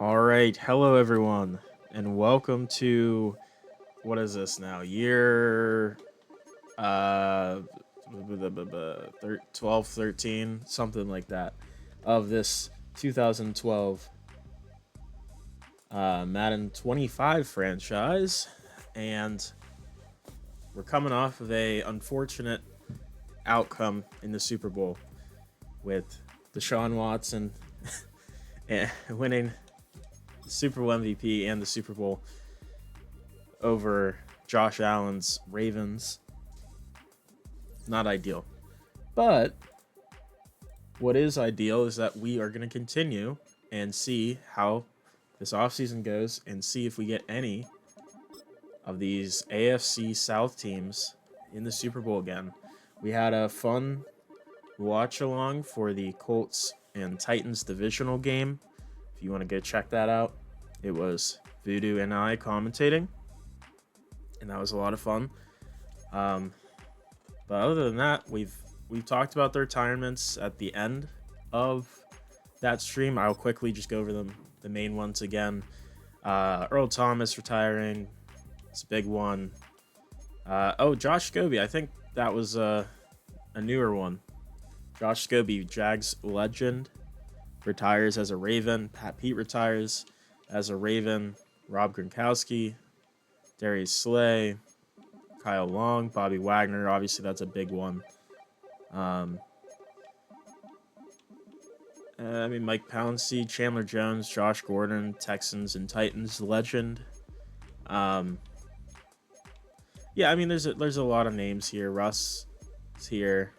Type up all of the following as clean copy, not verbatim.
All right, hello everyone, and welcome to what is this now? Year 12, 13, something like that, of this 2012 Madden 25 franchise, and we're coming off of a unfortunate outcome in the Super Bowl with Deshaun Watson winning the Super Bowl MVP and the Super Bowl over Josh Allen's Ravens. Not ideal. But what is ideal is that we are going to continue and see how this offseason goes and see if we get any of these AFC South teams in the Super Bowl again. We had a fun watch along for the Colts and Titans divisional game. If you want to go check that out, it was Voodoo and I commentating, and that was a lot of fun. But other than that, we've talked about the retirements at the end of that stream. I'll quickly just go over the main ones again. Earl Thomas retiring. It's a big one. Josh Scobie. I think that was a newer one. Josh Scobie, Jags legend, retires as a Raven. Pat Pete retires as a Raven. Rob Gronkowski, Darius Slay, Kyle Long, Bobby Wagner. Obviously, that's a big one. Mike Pouncey, Chandler Jones, Josh Gordon, Texans and Titans legend. There's a lot of names here. Russ is here,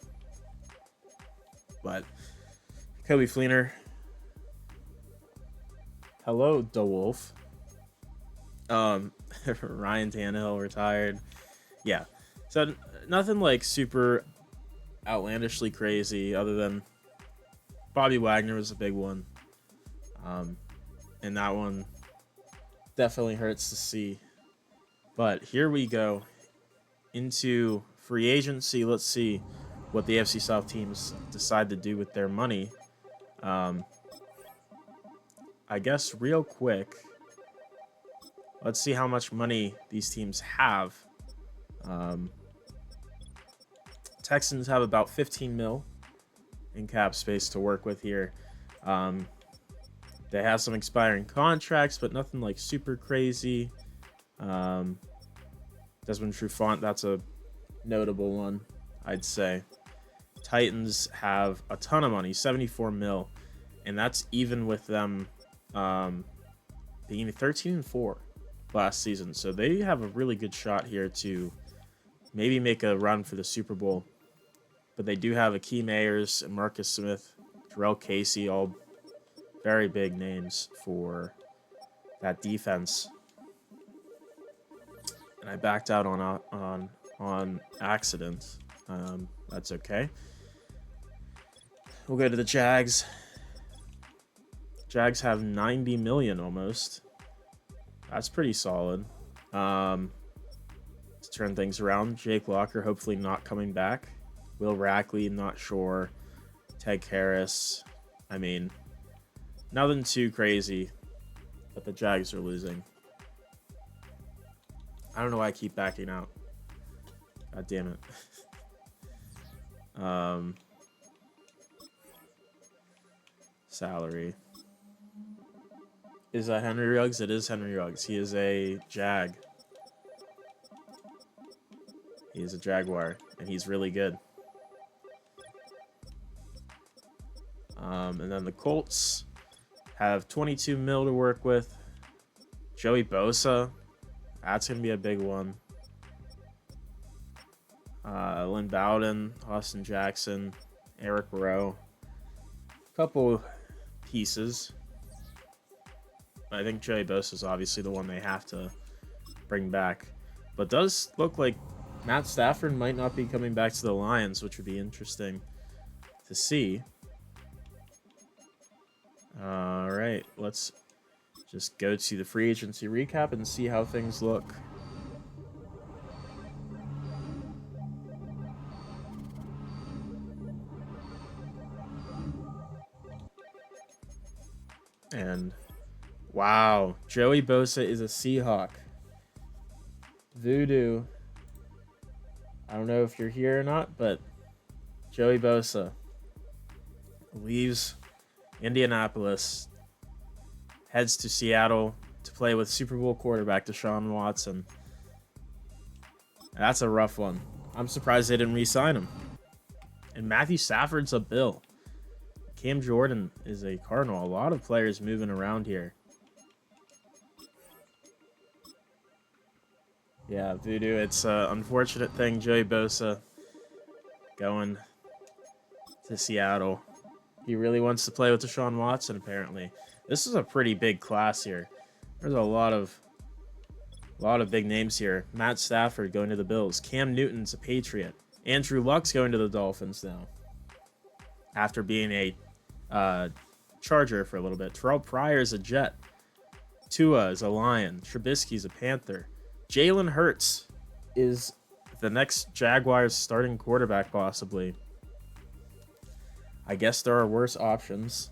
but Kobe Fleener. Hello, DeWolf. Ryan Tannehill retired. Yeah, so nothing like super outlandishly crazy other than Bobby Wagner was a big one. And that one definitely hurts to see. But here we go into free agency. Let's see what the AFC South teams decide to do with their money. I guess real quick, let's see how much money these teams have. Texans have about 15 mil in cap space to work with here. They have some expiring contracts, but nothing like super crazy. Desmond Trufant, that's a notable one, I'd say. Titans have a ton of money, 74 mil, and that's even with them being 13-4 last season. So they have a really good shot here to maybe make a run for the Super Bowl. But they do have Akeem Ayers and Marcus Smith, Jarrell Casey, all very big names for that defense. And I backed out on accident. That's okay. We'll go to the Jags. Jags have 90 million almost. That's pretty solid. To turn things around, Jake Locker hopefully not coming back. Will Rackley, not sure. Ted Karras. Nothing too crazy, but the Jags are losing. I don't know why I keep backing out. God damn it. Salary. Is that Henry Ruggs? It is Henry Ruggs. He is a Jag. He is a Jaguar, and he's really good. And then the Colts have 22 mil to work with. Joey Bosa, that's going to be a big one. Lynn Bowden, Austin Jackson, Eric Rowe. A couple pieces. I think Joey Bosa is obviously the one they have to bring back. But does look like Matt Stafford might not be coming back to the Lions, which would be interesting to see. All right, let's just go to the free agency recap and see how things look. And Wow. Joey Bosa is a Seahawk. Voodoo. I don't know if you're here or not, but Joey Bosa leaves Indianapolis, heads to Seattle to play with Super Bowl quarterback Deshaun Watson. That's a rough one. I'm surprised they didn't re-sign him. And Matthew Stafford's a Bill. Cam Jordan is a Cardinal. A lot of players moving around here. Yeah, Voodoo. It's an unfortunate thing. Joey Bosa going to Seattle. He really wants to play with Deshaun Watson, apparently. This is a pretty big class here. There's a lot of big names here. Matt Stafford going to the Bills. Cam Newton's a Patriot. Andrew Luck's going to the Dolphins now, after being a Charger for a little bit. Terrell Pryor's a Jet. Tua is a Lion. Trubisky's a Panther. Jalen Hurts is the next Jaguars starting quarterback, possibly. I guess there are worse options.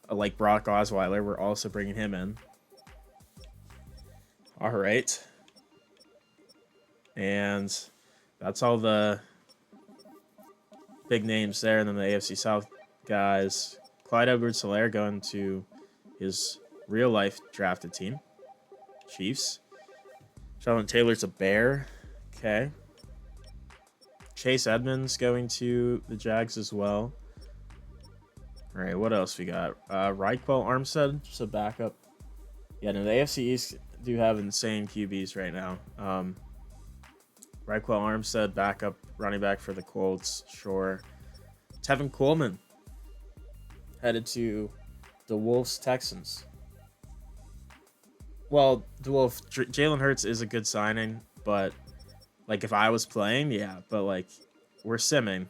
Like Brock Osweiler, we're also bringing him in. All right. And that's all the big names there. And then the AFC South guys. Clyde Edwards-Helaire going to his real-life drafted team. Chiefs. Jonathan Taylor's a Bear. Okay. Chase Edmonds going to the Jags as well. All right, what else we got? Raquel Armstead, just a backup. Yeah, no, the AFC East do have insane QBs right now. Raquel Armstead, backup running back for the Colts, sure. Tevin Coleman headed to the Wolves Texans. Well, Jalen Hurts is a good signing, but like if I was playing, yeah, but like we're simming,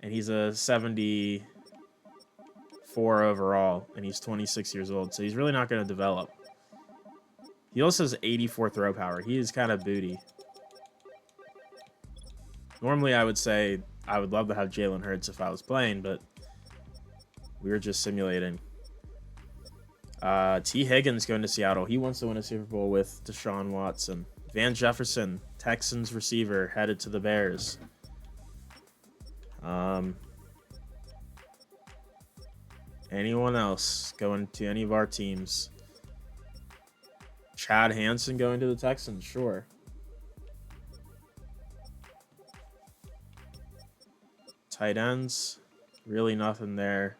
and he's a 74 overall, and he's 26 years old, so he's really not going to develop. He also has 84 throw power. He is kind of booty. Normally, I would say I would love to have Jalen Hurts if I was playing, but we were just simulating. T. Higgins going to Seattle. He wants to win a Super Bowl with Deshaun Watson. Van Jefferson, Texans receiver, headed to the Bears. Anyone else going to any of our teams? Chad Hansen going to the Texans, sure. Tight ends, really nothing there.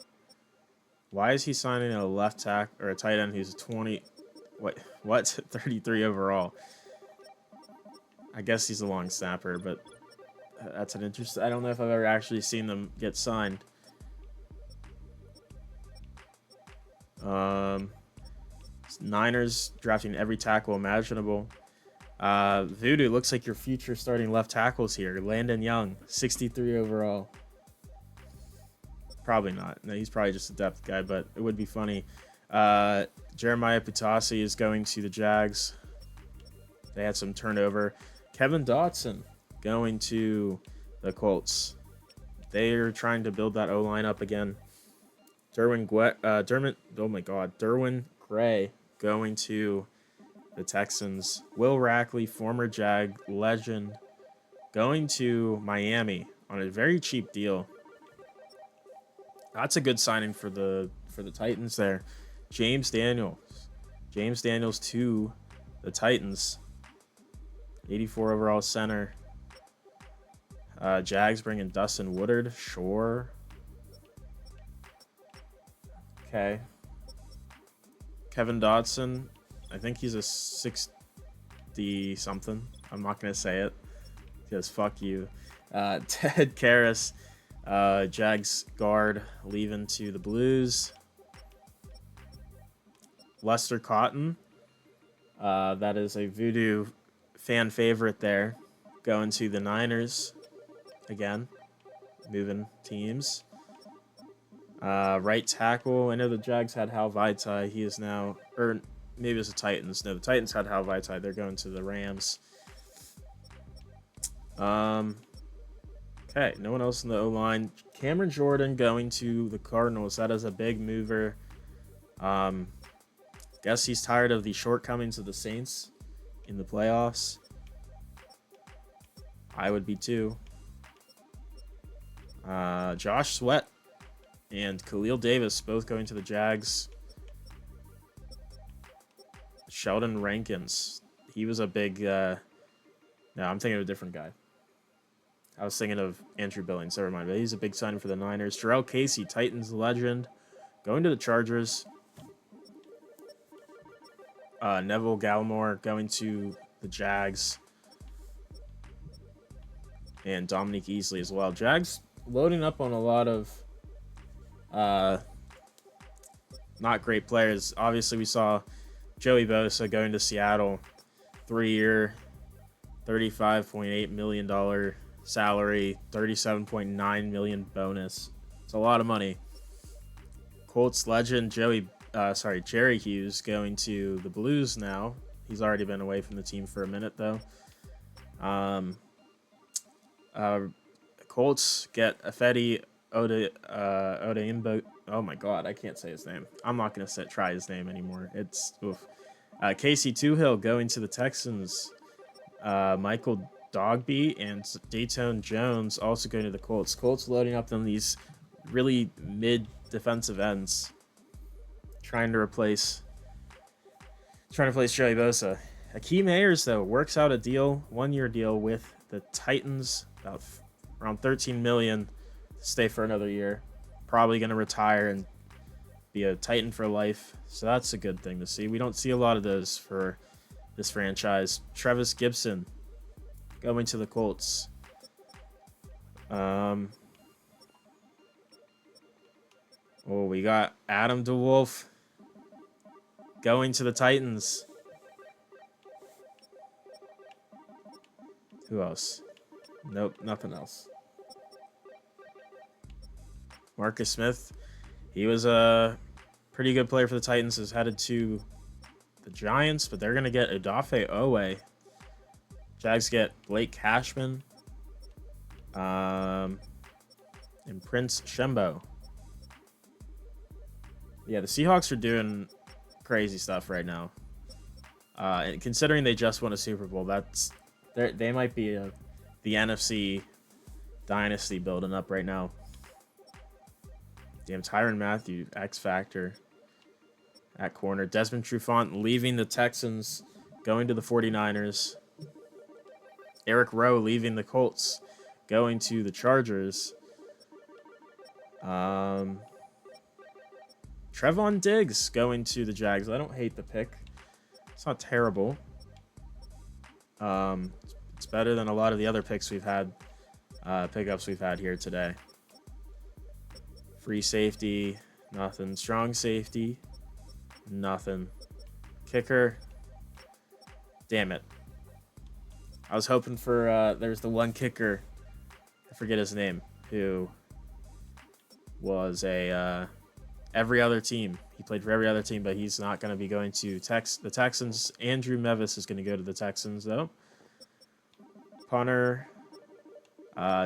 Why is he signing a left tackle or a tight end who's 20? What? 33 overall. I guess he's a long snapper, but that's an interesting. I don't know if I've ever actually seen them get signed. Niners drafting every tackle imaginable. Voodoo, looks like your future starting left tackles here. Landon Young, 63 overall. Probably not. No, he's probably just a depth guy, but it would be funny. Jeremiah Patasi is going to the Jags. They had some turnover. Kevin Dotson going to the Colts. They are trying to build that O-line up again. Derwin Gray going to the Texans. Will Rackley, former Jag legend, going to Miami on a very cheap deal. That's a good signing for the Titans there. James Daniels to the Titans. 84 overall center. Jags bringing Dustin Woodard, sure. Okay. Kevin Dotson, I think he's a 60-something. I'm not going to say it because fuck you. Ted Karras, Jags guard, leaving to the Blues. Lester Cotton, that is a Voodoo fan favorite there, going to the Niners. Again, moving teams. Right tackle. I know the Jags had Hal Vaitai. He is now, or maybe it's the Titans. No, the Titans had Hal Vaitai. They're going to the Rams. Okay, no one else in the O-line. Cameron Jordan going to the Cardinals. That is a big mover. Guess he's tired of the shortcomings of the Saints in the playoffs. I would be too. Josh Sweat and Khalil Davis both going to the Jags. Sheldon Rankins. He was a big... no, I'm thinking of a different guy. I was thinking of Andrew Billings. Never mind. But he's a big signing for the Niners. Jarrell Casey, Titans legend, going to the Chargers. Neville Gallimore going to the Jags. And Dominique Easley as well. Jags loading up on a lot of not great players. Obviously, we saw Joey Bosa going to Seattle. 3-year, $35.8 million salary, $37.9 million bonus. It's a lot of money. Colts legend Jerry Hughes going to the Blues now. He's already been away from the team for a minute though. Colts get Afedi Odeimbo. Oh my God, I can't say his name. I'm not gonna try his name anymore. It's oof. Casey Toohill going to the Texans. Michael Dogby and Dayton Jones also going to the Colts. Colts loading up on these really mid defensive ends, trying to replace Joey Bosa. Akeem Ayers though works out a deal, 1-year deal with the Titans, about around $13 million to stay for another year. Probably going to retire and be a Titan for life. So that's a good thing to see. We don't see a lot of those for this franchise. Trevis Gibson going to the Colts. We got Adam DeWolf going to the Titans. Who else? Nope, nothing else. Marcus Smith, he was a pretty good player for the Titans, is headed to the Giants, but they're going to get Odafe Owe. Jags get Blake Cashman and Prince Shembo. Yeah, the Seahawks are doing crazy stuff right now. And considering they just won a Super Bowl, they might be the NFC dynasty building up right now. Damn, Tyrann Mathieu, X Factor at corner. Desmond Trufant leaving the Texans, going to the 49ers. Eric Rowe leaving the Colts, going to the Chargers. Trevon Diggs going to the Jags. I don't hate the pick. It's not terrible. It's better than a lot of the other picks we've had, pickups we've had here today. Free safety, nothing. Strong safety, nothing. Kicker, damn it. I was hoping for, there's the one kicker, I forget his name, who was every other team. He played for every other team, but he's not going to be going to the Texans. Andrew Mevis is going to go to the Texans, though. Punter,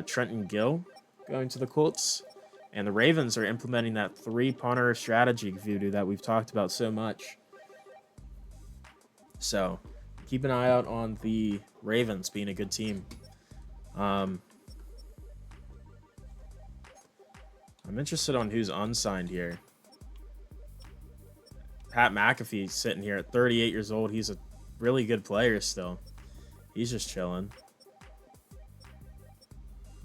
Trenton Gill going to the Colts. And the Ravens are implementing that 3-punter strategy voodoo that we've talked about so much. So keep an eye out on the Ravens being a good team. I'm interested on who's unsigned here. Pat McAfee sitting here at 38 years old. He's a really good player still. He's just chilling.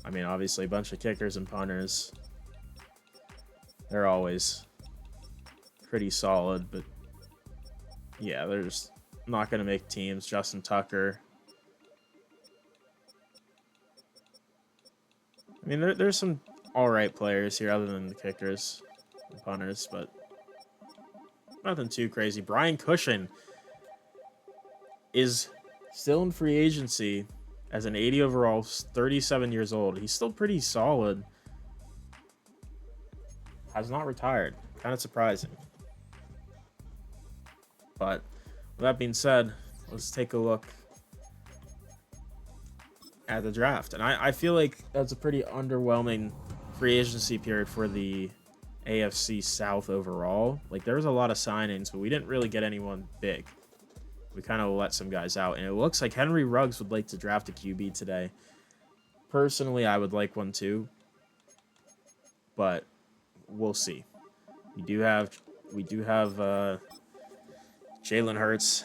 I mean, obviously a bunch of kickers and punters. They're always pretty solid, but yeah, they're just not going to make teams. Justin Tucker. I mean, there's some all right players here other than the kickers and punters, but nothing too crazy. Brian Cushing is still in free agency as an 80 overall, 37 years old. He's still pretty solid. Has not retired. Kind of surprising. But with that being said, let's take a look at the draft. And I feel like that's a pretty underwhelming free agency period for the AFC South overall. Like, there was a lot of signings, but we didn't really get anyone big. We kind of let some guys out, and it looks like Henry Ruggs would like to draft a QB today. Personally, I would like one too, but we'll see. We do have Jalen Hurts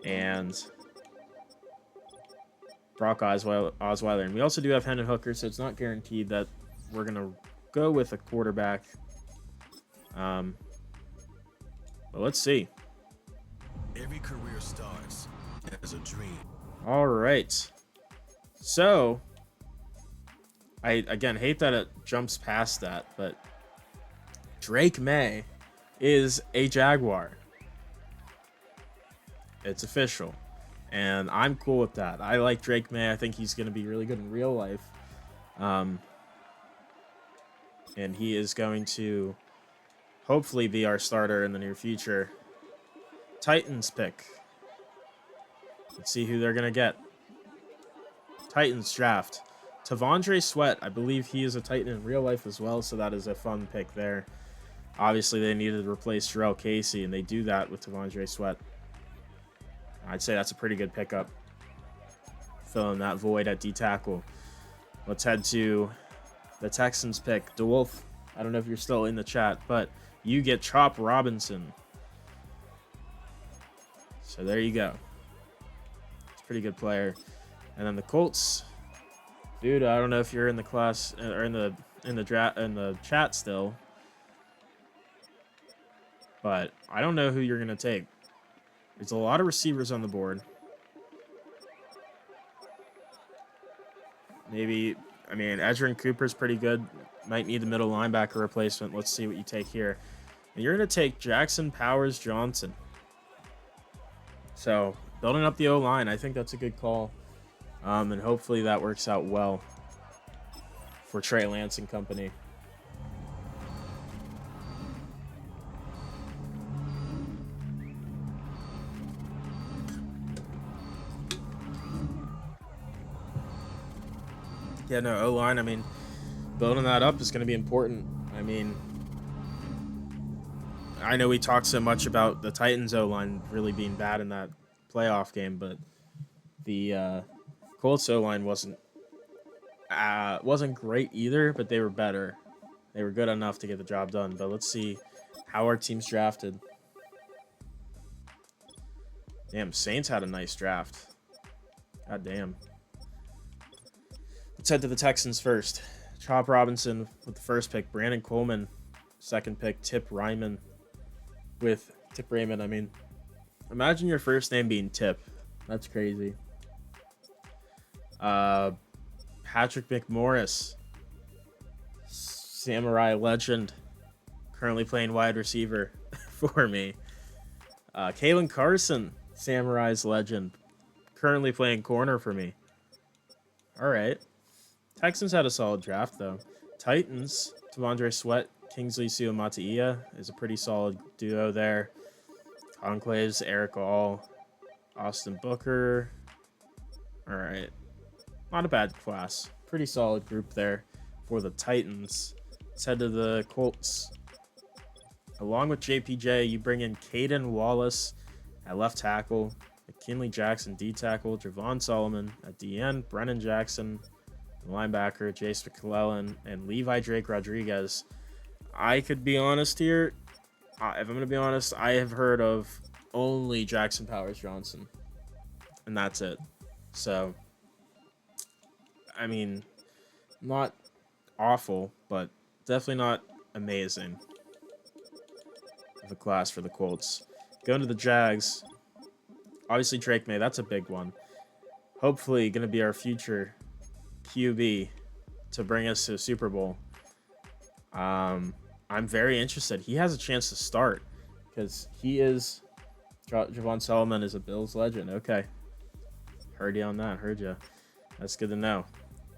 and Brock Osweiler, and we also do have Hendon Hooker, so it's not guaranteed that we're gonna go with a quarterback. But let's see. Every career starts as a dream. All right. So, I again hate that it jumps past that, but Drake May is a Jaguar. It's official, and I'm cool with that. I like Drake May. I think he's going to be really good in real life. And he is going to hopefully be our starter in the near future. Titans pick. Let's see who they're going to get. Titans draft. Tavondre Sweat. I believe he is a Titan in real life as well, so that is a fun pick there. Obviously, they needed to replace Jarrell Casey, and they do that with Tavondre Sweat. I'd say that's a pretty good pickup. Filling that void at D-tackle. Let's head to the Texans pick. DeWolf, I don't know if you're still in the chat, but you get Chop Robinson. So there you go. It's a pretty good player. And then the Colts, dude, I don't know if you're in the class or in the chat still, but I don't know who you're gonna take. There's a lot of receivers on the board. Maybe, I mean, Edgerrin Cooper's pretty good. Might need a middle linebacker replacement. Let's see what you take here. And you're gonna take Jackson Powers Johnson. So building up the O-line, I think that's a good call. And hopefully that works out well for Trey Lance and company. Yeah, no, O-line, I mean, building that up is going to be important. I mean, I know we talked so much about the Titans O-line really being bad in that playoff game, but the Colts O-line wasn't great either, but they were better. They were good enough to get the job done. But let's see how our team's drafted. Damn, Saints had a nice draft. God damn. Let's head to the Texans first. Chop Robinson with the first pick. Brandon Coleman, second pick. Tip Raymond, I mean, imagine your first name being Tip. That's crazy. Patrick McMorris, Samurai legend, currently playing wide receiver for me. Kalen Carson, Samurai's legend, currently playing corner for me. All right. Texans had a solid draft, though. Titans, Tavondre Sweat, Kingsley Suamataia is a pretty solid duo there. Conclaves, Eric All, Austin Booker. All right. Not a bad class. Pretty solid group there for the Titans. Let's head to the Colts. Along with JPJ, you bring in Caden Wallace at left tackle, McKinley Jackson D tackle, Javon Solomon at DN, Brennan Jackson linebacker, Jace McClellan, and Levi Drake Rodriguez. I could be honest here. If I'm going to be honest, I have heard of only Jackson Powers Johnson, and that's it. So, I mean, not awful, but definitely not amazing of a class for the Colts. Going to the Jags, obviously Drake May, that's a big one. Hopefully going to be our future QB to bring us to the Super Bowl. I'm very interested. He has a chance to start because he is Javon Solomon is a Bills legend. Okay. Heard you on that. Heard you. That's good to know.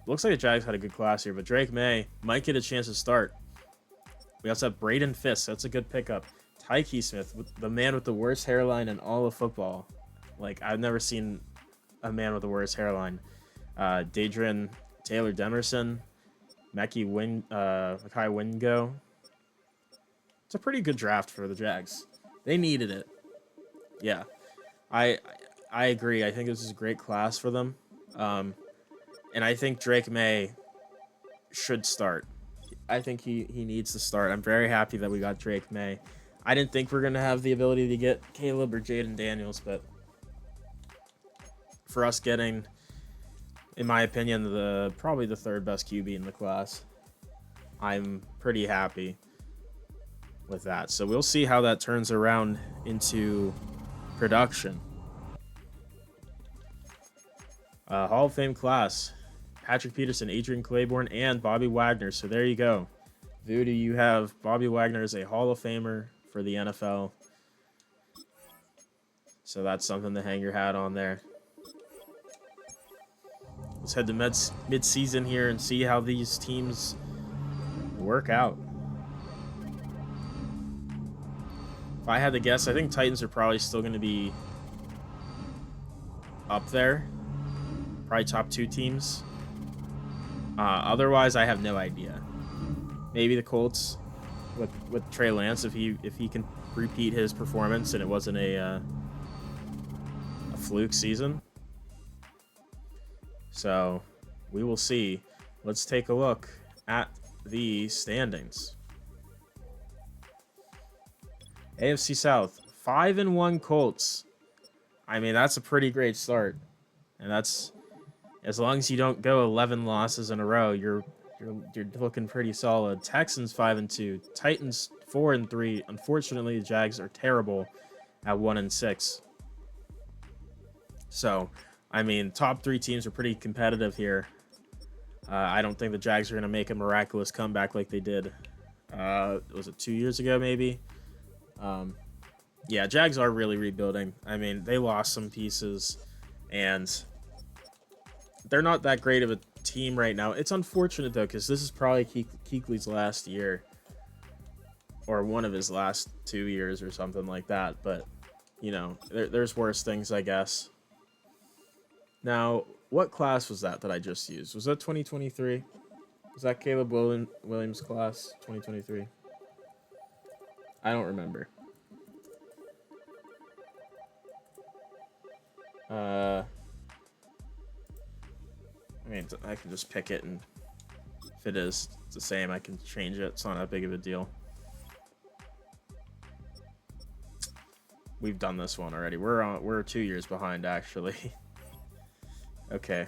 Looks like the Jags had a good class here, but Drake May might get a chance to start. We also have Braden Fisk. That's a good pickup. Tyke Smith, the man with the worst hairline in all of football. Like, I've never seen a man with the worst hairline. Dadrian Taylor Demerson, Makai Wingo. It's a pretty good draft for the Jags. They needed it. Yeah, I I agree. I think this is a great class for them, and I think Drake May should start. I think he needs to start. I'm very happy that we got Drake May. I didn't think we are gonna have the ability to get Caleb or Jaden Daniels, but for us getting, in my opinion, probably the third best QB in the class, I'm pretty happy with that. So we'll see how that turns around into production. Hall of Fame class: Patrick Peterson, Adrian Claiborne, and Bobby Wagner. So there you go. Voodoo, you have Bobby Wagner as a Hall of Famer for the NFL. So that's something to hang your hat on there. Let's head to mid-season here and see how these teams work out. If I had to guess, I think Titans are probably still going to be up there. Probably top 2 teams. Otherwise, I have no idea. Maybe the Colts with Trey Lance, if he can repeat his performance and it wasn't a fluke season. So we will see. Let's take a look at the standings. AFC South, 5-1 Colts. I mean, that's a pretty great start, and that's as long as you don't go 11 losses in a row, you're looking pretty solid. Texans 5-2, Titans 4-3. Unfortunately, the Jags are terrible at 1-6. So, I mean, top 3 teams are pretty competitive here. I don't think the Jags are going to make a miraculous comeback like they did. Was it 2 years ago, maybe? Yeah, Jags are really rebuilding. I mean, they lost some pieces, and they're not that great of a team right now. It's unfortunate, though, because this is probably Kuechly's last year, or one of his last 2 years or something like that. But, you know, there's worse things, I guess. Now, what class was that I just used? Was that 2023? Was that Caleb Williams class 2023? I don't remember. I mean, I can just pick it, and if it is the same, I can change it. It's not that big of a deal. We've done this one already. We're 2 years behind, actually. Okay.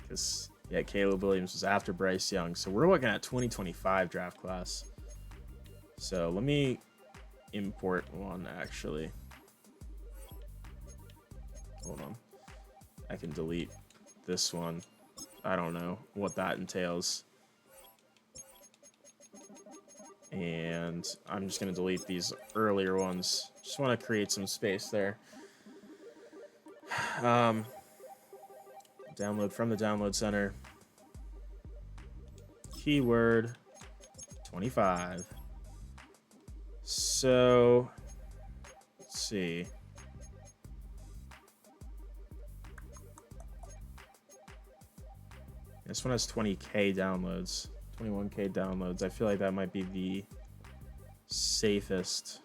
Because, yeah, Caleb Williams was after Bryce Young. So we're looking at 2025 draft class. So let me import one, actually. Hold on. I can delete this one. I don't know what that entails. And I'm just going to delete these earlier ones. Just want to create some space there. Download from the download center. Keyword 25. So, let's see. This one has 20K downloads, 21K downloads. I feel like that might be the safest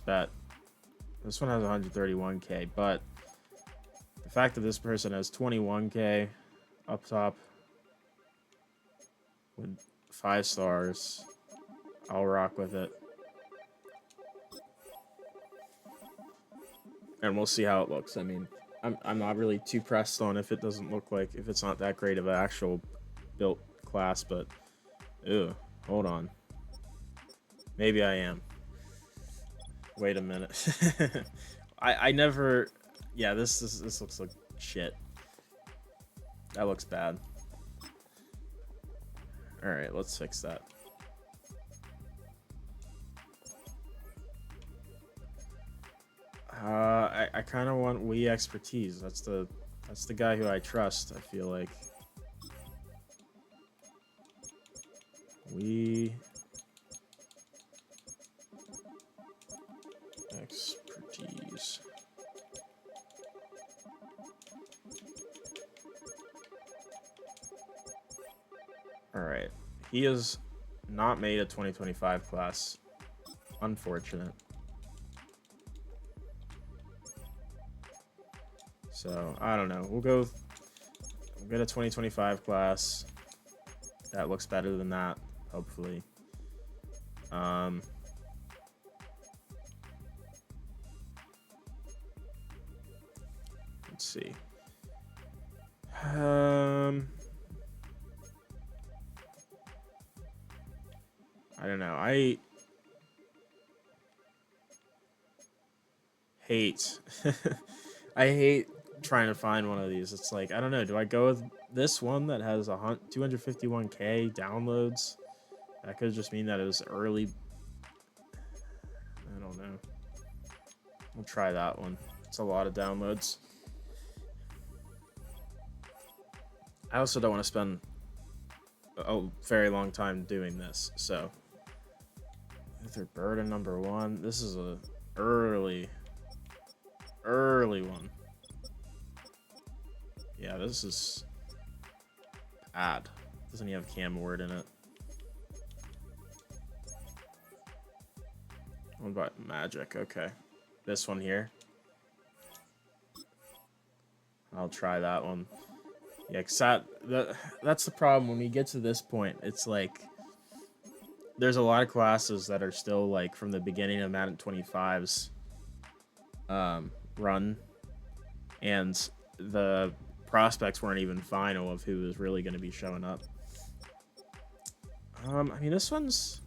bet. This one has 131K, but the fact that this person has 21K up top with 5 stars, I'll rock with it. And we'll see how it looks. I mean, I'm not really too pressed on if it doesn't look like, if it's not that great of an actual built class, but ew, hold on. Maybe I am. Wait a minute. I never, yeah, this looks like shit. That looks bad. All right, let's fix that. I kind of want Wii expertise. That's the guy who I trust. I feel like Wii expertise. he is not made a 2025 class. Unfortunate. So I don't know. We'll get a 2025 class that looks better than that, hopefully. Let's see. I don't know. I hate I hate trying to find one of these. It's like, I don't know, do I go with this one that has 251k downloads? That could just mean that it was early. I don't know. We'll try that one. It's a lot of downloads. I also don't want to spend a very long time doing this, so Ether Burden number 1. This is a early one. Yeah, this is bad. Doesn't even have cam word in it. What about magic? Okay, this one here. I'll try that one. Yeah, cause that's the problem when we get to this point. It's like there's a lot of classes that are still like from the beginning of Madden 25's run, and the prospects weren't even final of who was really going to be showing up. I mean, this one's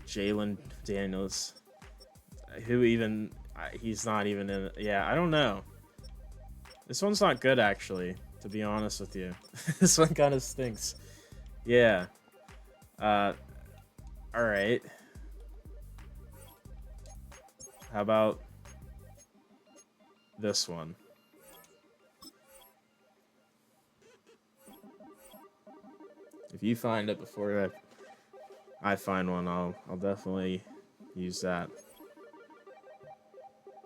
Jalen Daniels. Who even? He's not even in. Yeah, I don't know. This one's not good, actually, to be honest with you. This one kind of stinks. Yeah. All right. How about this one? If you find it before I find one, I'll definitely use that.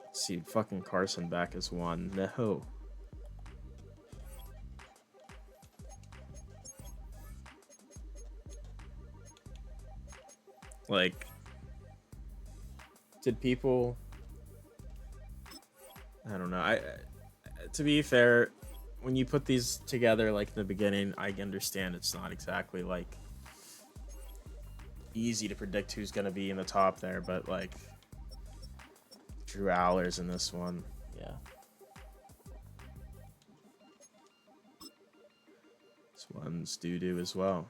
Let's see, fucking Carson back as 1. No. Like, did people? I don't know. To be fair, when you put these together, like in the beginning, I understand it's not exactly like easy to predict who's gonna be in the top there, but like Drew Allers in this one, yeah. This one's doo-doo as well.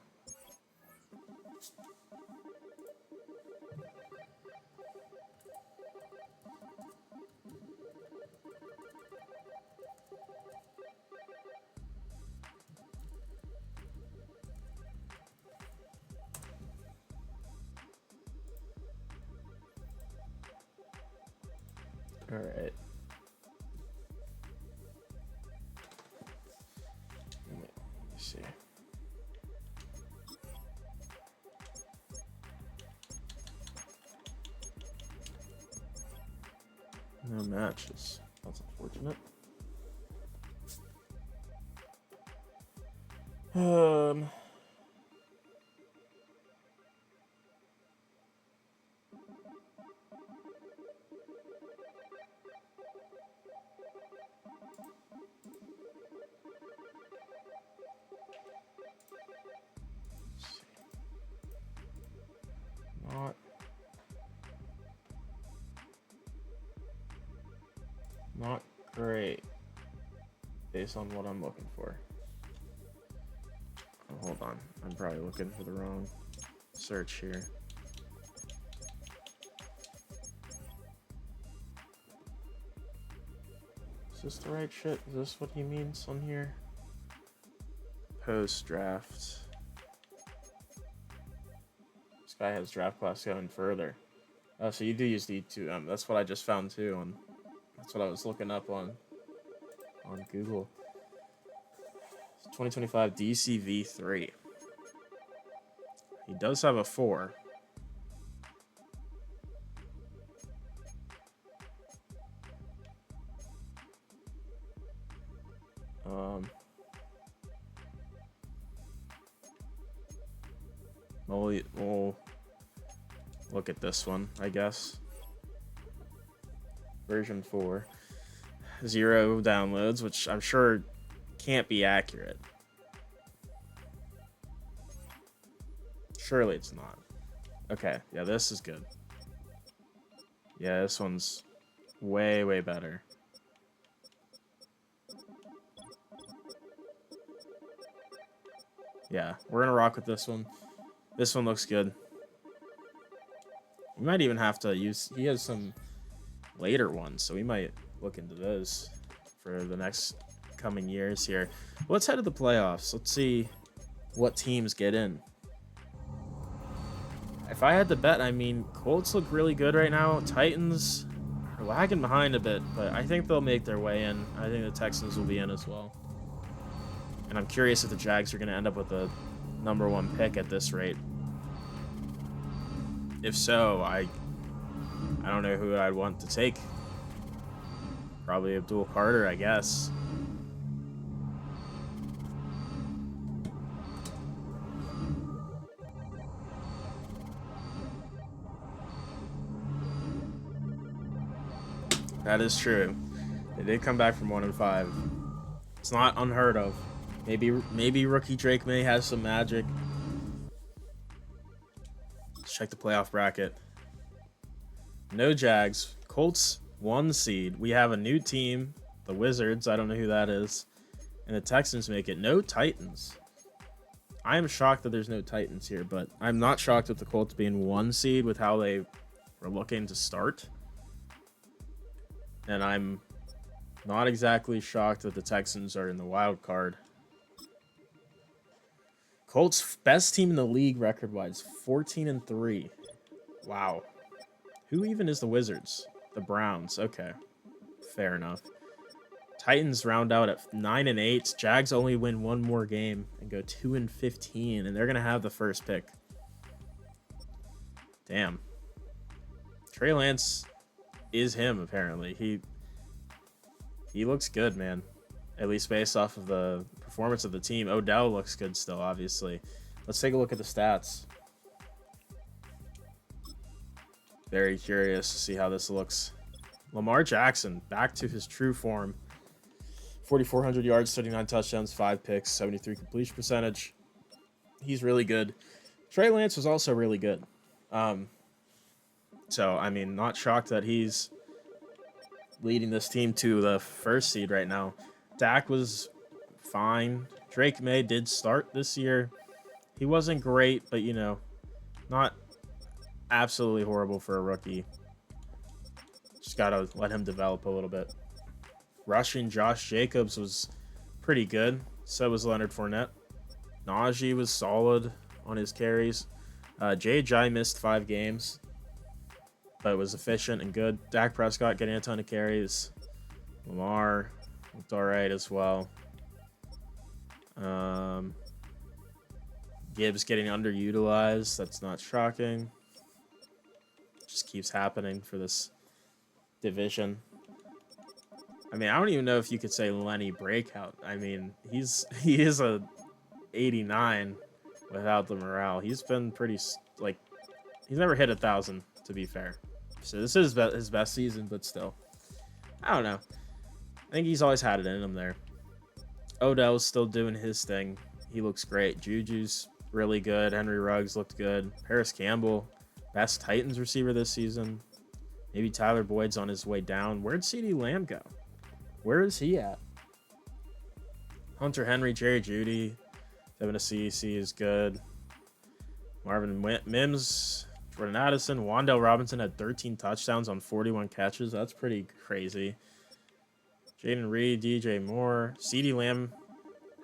All right. Let me see. No matches. That's unfortunate. Not great based on what I'm looking for. Oh, hold on, I'm probably looking for the wrong search here. Is this the right shit? Is this what he means on here? Post draft. This guy has draft class going further. Oh, so you do use D2M. That's what I just found too. That's what I was looking up on Google. 2025 DCV3. He does have a 4. We'll look at this one, I guess. Version 4. 0 downloads, which I'm sure can't be accurate. Surely it's not. Okay, yeah, this is good. Yeah, this one's way, way better. Yeah, we're gonna rock with this one. This one looks good. We might even have to use... He has some later ones, so we might look into those for the next coming years here. Let's head to the playoffs. Let's see what teams get in. If I had to bet, I mean, Colts look really good right now. Titans are lagging behind a bit, but I think they'll make their way in. I think the Texans will be in as well. And I'm curious if the Jags are going to end up with the #1 pick at this rate. If so, I don't know who I'd want to take. Probably Abdul Carter, I guess. That is true. They did come back from 1-5. It's not unheard of. Maybe rookie Drake May has some magic. Let's check the playoff bracket. No Jags. Colts 1 seed. We have a new team, the Wizards. I don't know who that is. And the Texans make it. No Titans. I am shocked that there's no Titans here, but I'm not shocked with the Colts being 1 seed with how they were looking to start. And I'm not exactly shocked that the Texans are in the wild card. Colts best team in the league record-wise, 14-3. Wow. Who even is the Wizards? The Browns. Okay. Fair enough. Titans round out at 9-8. Jags only win 1 more game and go 2-15, and they're gonna have the first pick. Damn. Trey Lance is him, apparently. He looks good, man. At least based off of the performance of the team. Odell looks good still, obviously. Let's take a look at the stats. Very curious to see how this looks. Lamar Jackson, back to his true form. 4,400 yards, 39 touchdowns, 5 picks, 73 completion percentage. He's really good. Trey Lance was also really good. So, I mean, not shocked that he's leading this team to the 1st seed right now. Dak was fine. Drake May did start this year. He wasn't great, but, you know, not absolutely horrible for a rookie. Just got to let him develop a little bit. Rushing, Josh Jacobs was pretty good. So was Leonard Fournette. Najee was solid on his carries. J.J. missed 5 games, but was efficient and good. Dak Prescott getting a ton of carries. Lamar looked all right as well. Gibbs getting underutilized. That's not shocking. Just keeps happening for this division. I mean, I don't even know if you could say Lenny breakout. I mean, he is a 89 without the morale. He's been pretty, like, he's never hit 1,000, to be fair. So this is his best season, but still. I don't know. I think he's always had it in him there. Odell's still doing his thing. He looks great. Juju's really good. Henry Ruggs looked good. Paris Campbell, best Titans receiver this season. Maybe Tyler Boyd's on his way down. Where'd CeeDee Lamb go? Where is he at? Hunter Henry, Jerry Jeudy, Devin CEC is good. Marvin Mims, Jordan Addison, Wan'Dale Robinson had 13 touchdowns on 41 catches. That's pretty crazy. Jaden Reed, DJ Moore. CeeDee Lamb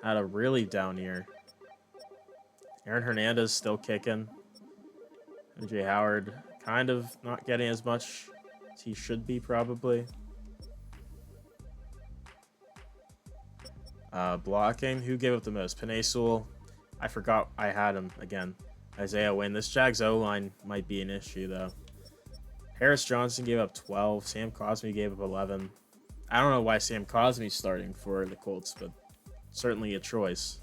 had a really down year. Aaron Hernandez still kicking. MJ Howard kind of not getting as much as he should be, probably. Blocking. Who gave up the most? Penei Sewell. I forgot I had him again. Isaiah Wynn. This Jags O-line might be an issue, though. Harris Johnson gave up 12. Sam Cosmi gave up 11. I don't know why Sam Cosmi's starting for the Colts, but certainly a choice.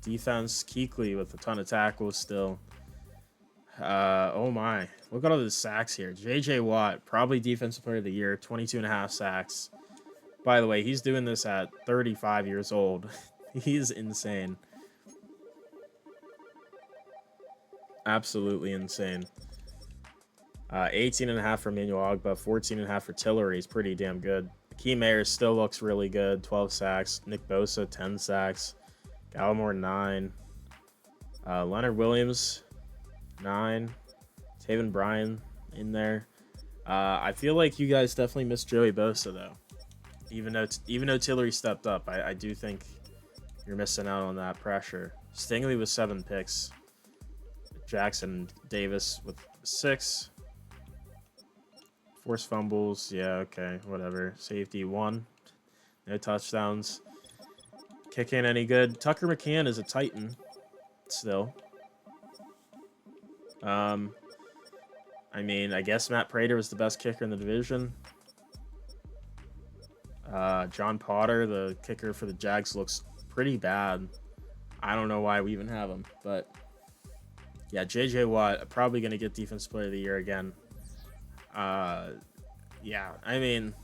Defense, Kuechly with a ton of tackles still. Oh my. Look at all the sacks here. J.J. Watt, probably Defensive Player of the Year, 22.5 sacks. By the way, he's doing this at 35 years old. He's insane. Absolutely insane. 18.5 for Emmanuel Ogba, 14.5 for Tillery is pretty damn good. Key Mayer still looks really good, 12 sacks. Nick Bosa, 10 sacks. Gallimore, 9. Leonard Williams, 9. Taven Bryan in there. I feel like you guys definitely missed Joey Bosa, though. Even though Tillery stepped up, I do think you're missing out on that pressure. Stingley with 7 picks. Jackson Davis with 6. Forced fumbles, yeah, okay, whatever. Safety 1. No touchdowns. Kick in any good. Tucker McCann is a Titan still. I mean, I guess Matt Prater was the best kicker in the division. John Potter, the kicker for the Jags, looks pretty bad. I don't know why we even have him, but yeah, J.J. Watt probably going to get Defensive Player of the Year again. Yeah, I mean,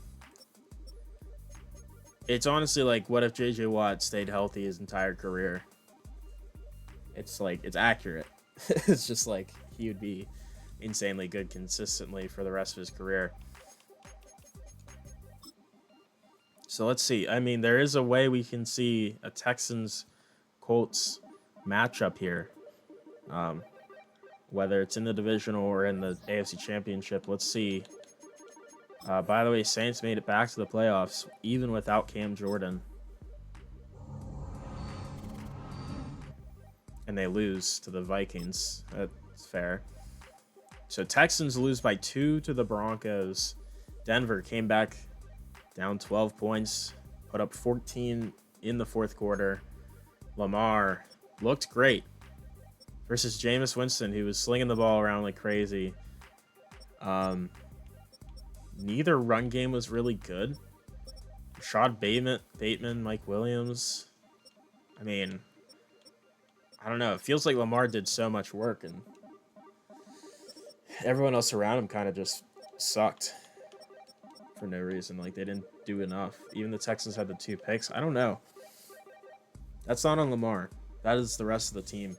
it's honestly like, what if J.J. Watt stayed healthy his entire career? It's like, it's accurate. It's just like, he would be insanely good consistently for the rest of his career. So let's see. I mean, there is a way we can see a Texans-Colts matchup here. Whether it's in the divisional or in the AFC Championship. Let's see. By the way, Saints made it back to the playoffs, even without Cam Jordan. And they lose to the Vikings. That's fair. So Texans lose by 2 to the Broncos. Denver came back down 12 points, put up 14 in the fourth quarter. Lamar looked great versus Jameis Winston, who was slinging the ball around like crazy. Neither run game was really good. Rashad Bateman, Mike Williams. I mean, I don't know. It feels like Lamar did so much work, and everyone else around him kind of just sucked for no reason. Like, they didn't do enough. Even the Texans had the 2 picks. I don't know. That's not on Lamar. That is the rest of the team.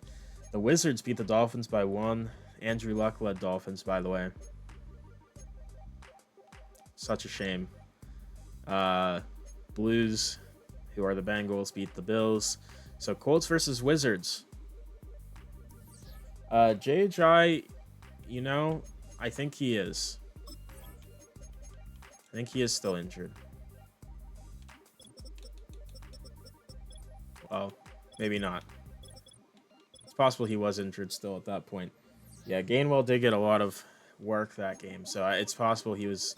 The Wizards beat the Dolphins by 1. Andrew Luck led Dolphins, by the way. Such a shame. Blues, who are the Bengals, beat the Bills. So Colts versus Wizards. JHI, you know, I think he is. I think he is still injured. Well, maybe not. It's possible he was injured still at that point. Yeah, Gainwell did get a lot of work that game, so it's possible he was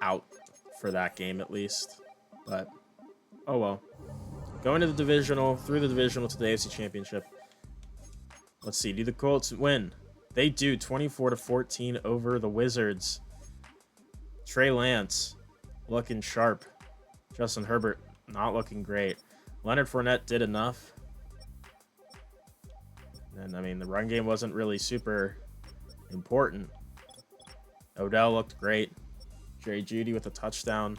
out for that game at least. But, oh well. Going to the divisional, through the divisional to the AFC Championship. Let's see, do the Colts win? They do, 24-14 over the Wizards. Trey Lance looking sharp. Justin Herbert not looking great. Leonard Fournette did enough. And, I mean, the run game wasn't really super important. Odell looked great. Jerry Jeudy with a touchdown.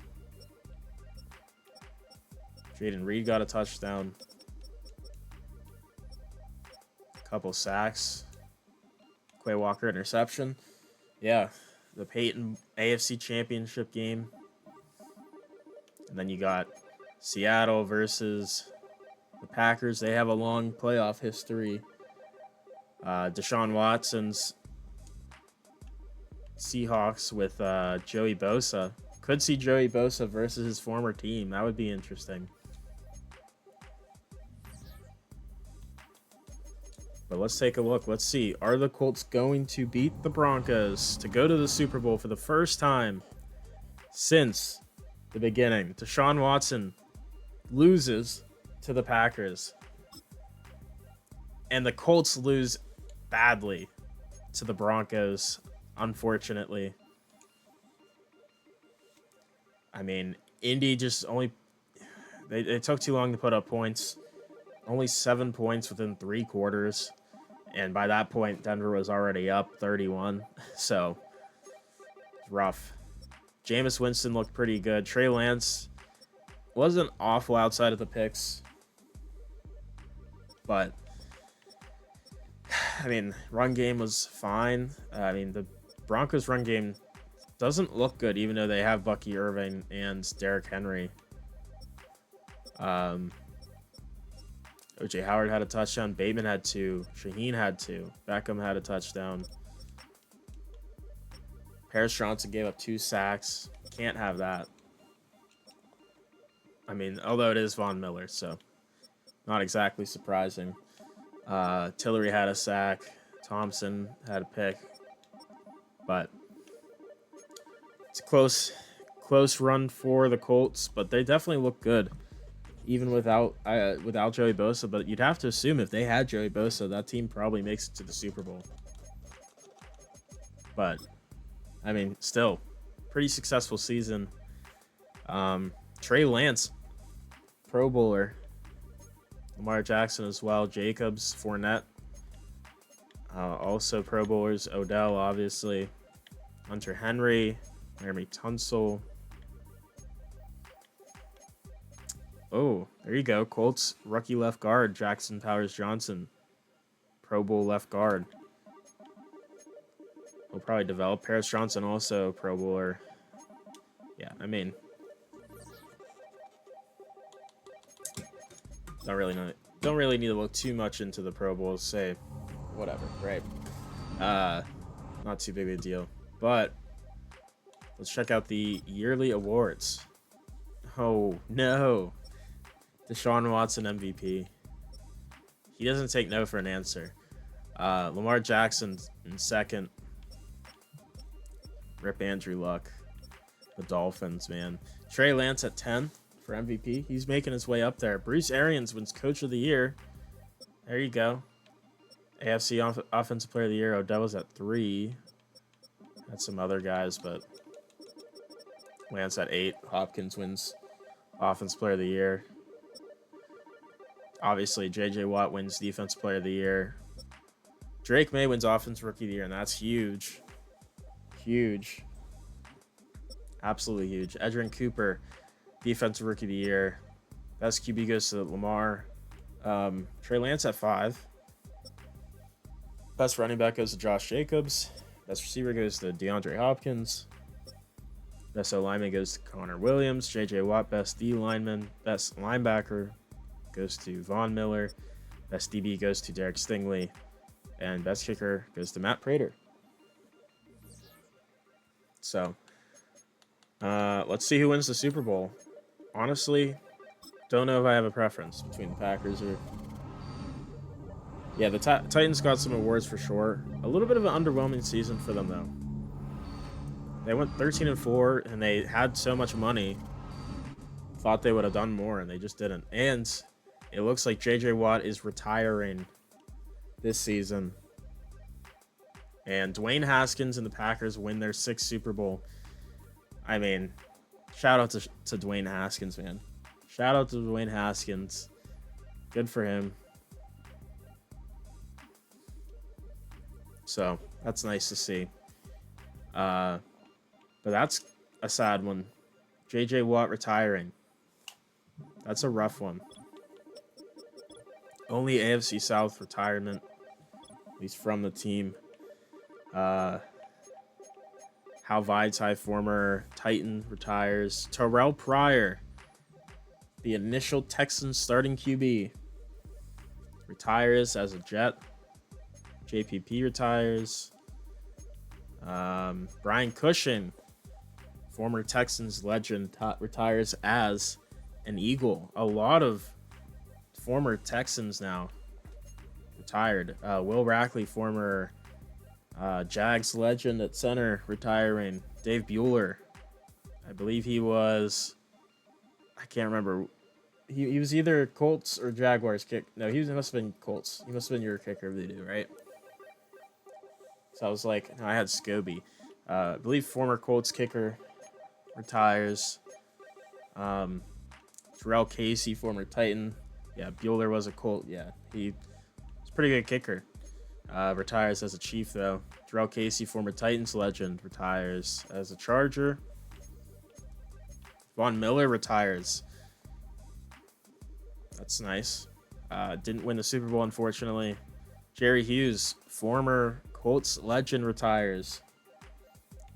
Jaden Reed got a touchdown. A couple sacks. Quay Walker interception. Yeah, the Peyton AFC Championship game. And then you got Seattle versus the Packers. They have a long playoff history. Deshaun Watson's Seahawks with Joey Bosa. Could see Joey Bosa versus his former team. That would be interesting. But let's take a look. Let's see. Are the Colts going to beat the Broncos to go to the Super Bowl for the first time since the beginning? Deshaun Watson loses to the Packers. And the Colts lose badly to the Broncos, unfortunately. I mean, Indy just only... They took too long to put up points. Only 7 points within 3 quarters. And by that point, Denver was already up 31. So, it's rough. Jameis Winston looked pretty good. Trey Lance wasn't awful outside of the picks. But, I mean, run game was fine. I mean, the Broncos' run game doesn't look good, even though they have Bucky Irving and Derrick Henry. O.J. Howard had a touchdown. Bateman had 2. Shaheen had 2. Beckham had a touchdown. Paris Johnson gave up 2 sacks. Can't have that. I mean, although it is Von Miller, so not exactly surprising. Tillery had a sack. Thompson had a pick. But it's a close run for the Colts, but they definitely look good, even without Joey Bosa. But you'd have to assume if they had Joey Bosa, that team probably makes it to the Super Bowl. But I mean, still, pretty successful season. Trey Lance, Pro Bowler. Lamar Jackson as well. Jacobs, Fournette. Also Pro Bowlers. Odell, obviously. Hunter Henry. Laramie Tunsil. Oh, there you go. Colts rookie left guard. Jackson Powers Johnson. Pro Bowl left guard. He'll probably develop. Paris Johnson also Pro Bowler. Yeah, I mean, don't really need to look too much into the Pro Bowls. Say, whatever, right? Not too big of a deal. But let's check out the yearly awards. Oh no, Deshaun Watson MVP. He doesn't take no for an answer. Lamar Jackson in second. Rip Andrew Luck. The Dolphins, man. Trey Lance at 10 for MVP. He's making his way up there. Bruce Arians wins Coach of the Year. There you go. AFC Offensive Player of the Year. Odell was at 3. Had some other guys, but Lance at 8. Hopkins wins Offensive Player of the Year. Obviously, J.J. Watt wins Defensive Player of the Year. Drake May wins Offensive Rookie of the Year, and that's huge. Huge. Absolutely huge. Edgerrin Cooper, Defensive Rookie of the Year. Best QB goes to Lamar. Trey Lance at 5. Best running back goes to Josh Jacobs. Best receiver goes to DeAndre Hopkins. Best O-lineman goes to Connor Williams. J.J. Watt, best D lineman. Best linebacker goes to Von Miller. Best DB goes to Derek Stingley. And best kicker goes to Matt Prater. So, let's see who wins the Super Bowl. Honestly, don't know if I have a preference between the Packers or... Yeah, the Titans got some awards for sure. A little bit of an underwhelming season for them, though. They went 13-4, and they had so much money. Thought they would have done more, and they just didn't. And it looks like J.J. Watt is retiring this season. And Dwayne Haskins and the Packers win their 6th Super Bowl. I mean, shout out to Dwayne Haskins, man. Shout out to Dwayne Haskins. Good for him. So, that's nice to see. But that's a sad one. J.J. Watt retiring. That's a rough one. Only AFC South retirement, at least from the team. Hal Vaitai, former Titan, retires. Terrell Pryor, the initial Texans starting QB, retires as a Jet. JPP retires. Brian Cushing, former Texans legend, retires as an Eagle. A lot of former Texans now retired. Will Rackley, former Jags legend at center, retiring. Dave Bueller, I believe he was, I can't remember. He was either Colts or Jaguars kick. No, he must have been Colts. He must have been your kicker if they do, right? So I was like, no, I had Scobie. I believe former Colts kicker retires. Terrell Casey, former Titan. Yeah, Bueller was a Colt. Yeah, he was a pretty good kicker. Retires as a Chief, though. Jarrell Casey, former Titans legend, retires as a Charger. Von Miller retires. That's nice. Didn't win the Super Bowl, unfortunately. Jerry Hughes, former Colts legend, retires.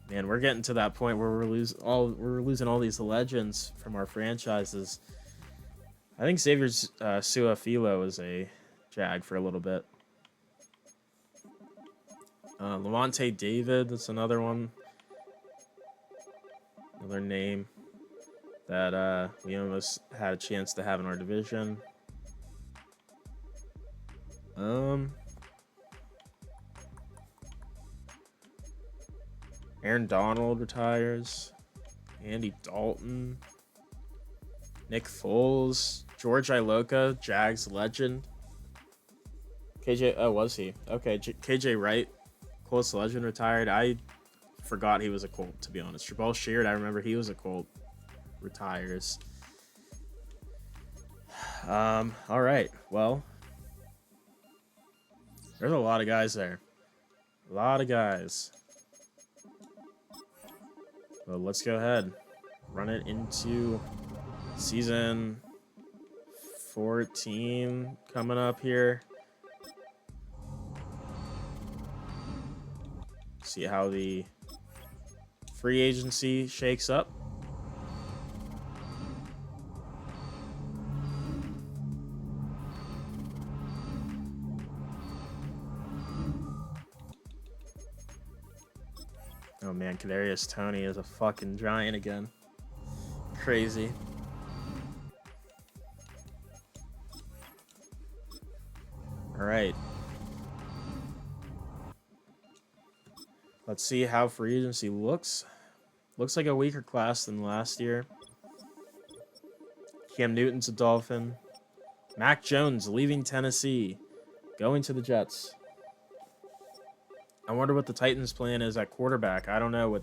Man, we're getting to that point where we're losing all these legends from our franchises. I think Xavier Su'a-Filo was a Jag for a little bit. Lavonte David, that's another one. Another name that we almost had a chance to have in our division. Aaron Donald retires. Andy Dalton. Nick Foles. George Iloka, Jags legend. KJ, oh, was he? Okay, KJ Wright, Colts legend, retired. I forgot he was a Colt, to be honest. Jabal Sheard, I remember he was a Colt, retires. All right, well, there's a lot of guys there. A lot of guys. Well, let's go ahead. Run it into season 14 coming up here. See how the free agency shakes up. Oh man, Kadarius Toney is a fucking giant again. Crazy. All right. Let's see how free agency looks. Looks like a weaker class than last year. Cam Newton's a Dolphin. Mac Jones leaving Tennessee, going to the Jets. I wonder what the Titans' plan is at quarterback. I don't know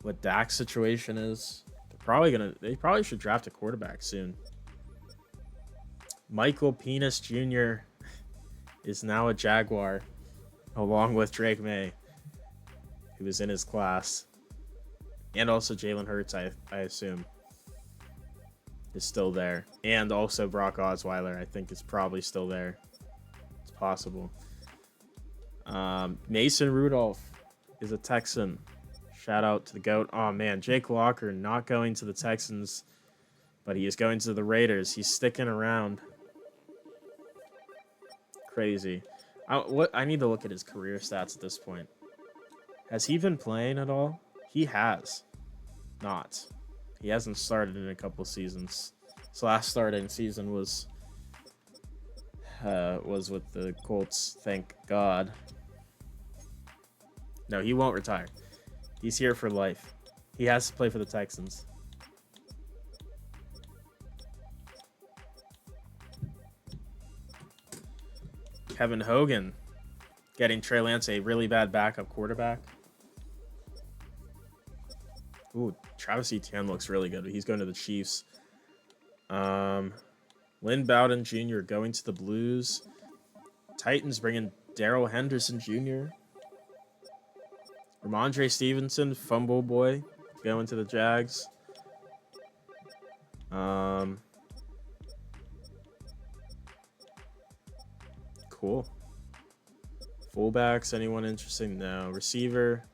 what Dak's situation is. They probably should draft a quarterback soon. Michael Penis Jr. is now a Jaguar, along with Drake May, who was in his class. And also Jalen Hurts, I assume, is still there. And also Brock Osweiler, I think, is probably still there. It's possible. Mason Rudolph is a Texan. Shout out to the GOAT. Oh, man, Jake Locker not going to the Texans, but he is going to the Raiders. He's sticking around. Crazy. I need to look at his career stats at this point. Has he been playing at all? He has not. He hasn't started in a couple seasons. His last starting season was with the Colts, thank God. No, he won't retire. He's here for life. He has to play for the Texans. Kevin Hogan getting Trey Lance a really bad backup quarterback. Ooh, Travis Etienne looks really good. He's going to the Chiefs. Lynn Bowden Jr. going to the Blues. Titans bringing Darrell Henderson Jr. Ramondre Stevenson, fumble boy, going to the Jags. Cool. Fullbacks, anyone interesting? No. Receiver.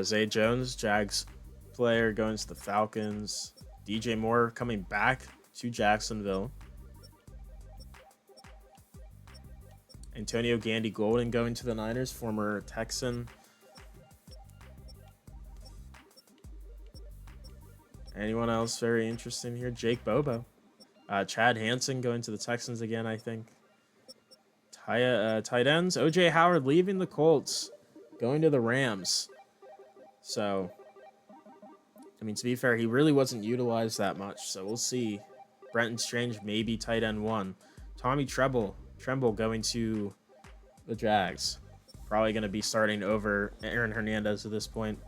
Zay Jones, Jags player, going to the Falcons. DJ Moore coming back to Jacksonville. Antonio Gandy Golden going to the Niners, former Texan. Anyone else very interesting here? Jake Bobo. Chad Hansen going to the Texans again, I think. Tight ends. O.J. Howard leaving the Colts, going to the Rams. So, I mean, to be fair, he really wasn't utilized that much. So we'll see. Brenton Strange, maybe tight end 1. Tommy Tremble going to the Jags. Probably going to be starting over Aaron Hernandez at this point.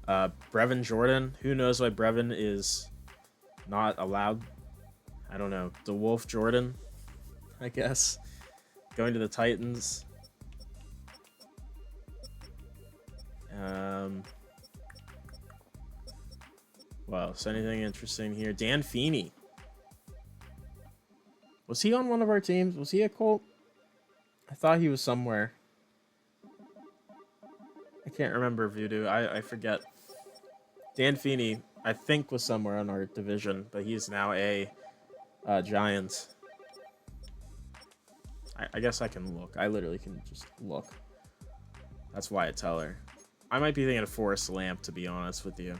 Brevin Jordan. Who knows why Brevin is not allowed. I don't know. DeWolf Jordan, I guess, going to the Titans. Wow, is anything interesting here? Dan Feeney. Was he on one of our teams? Was he a Colt? I thought he was somewhere. I can't remember, Voodoo. I forget. Dan Feeney, I think, was somewhere on our division, but he's now a Giants. I guess I can look. I literally can just look. That's Wyatt Teller. I might be thinking of Forrest Lamp, to be honest with you.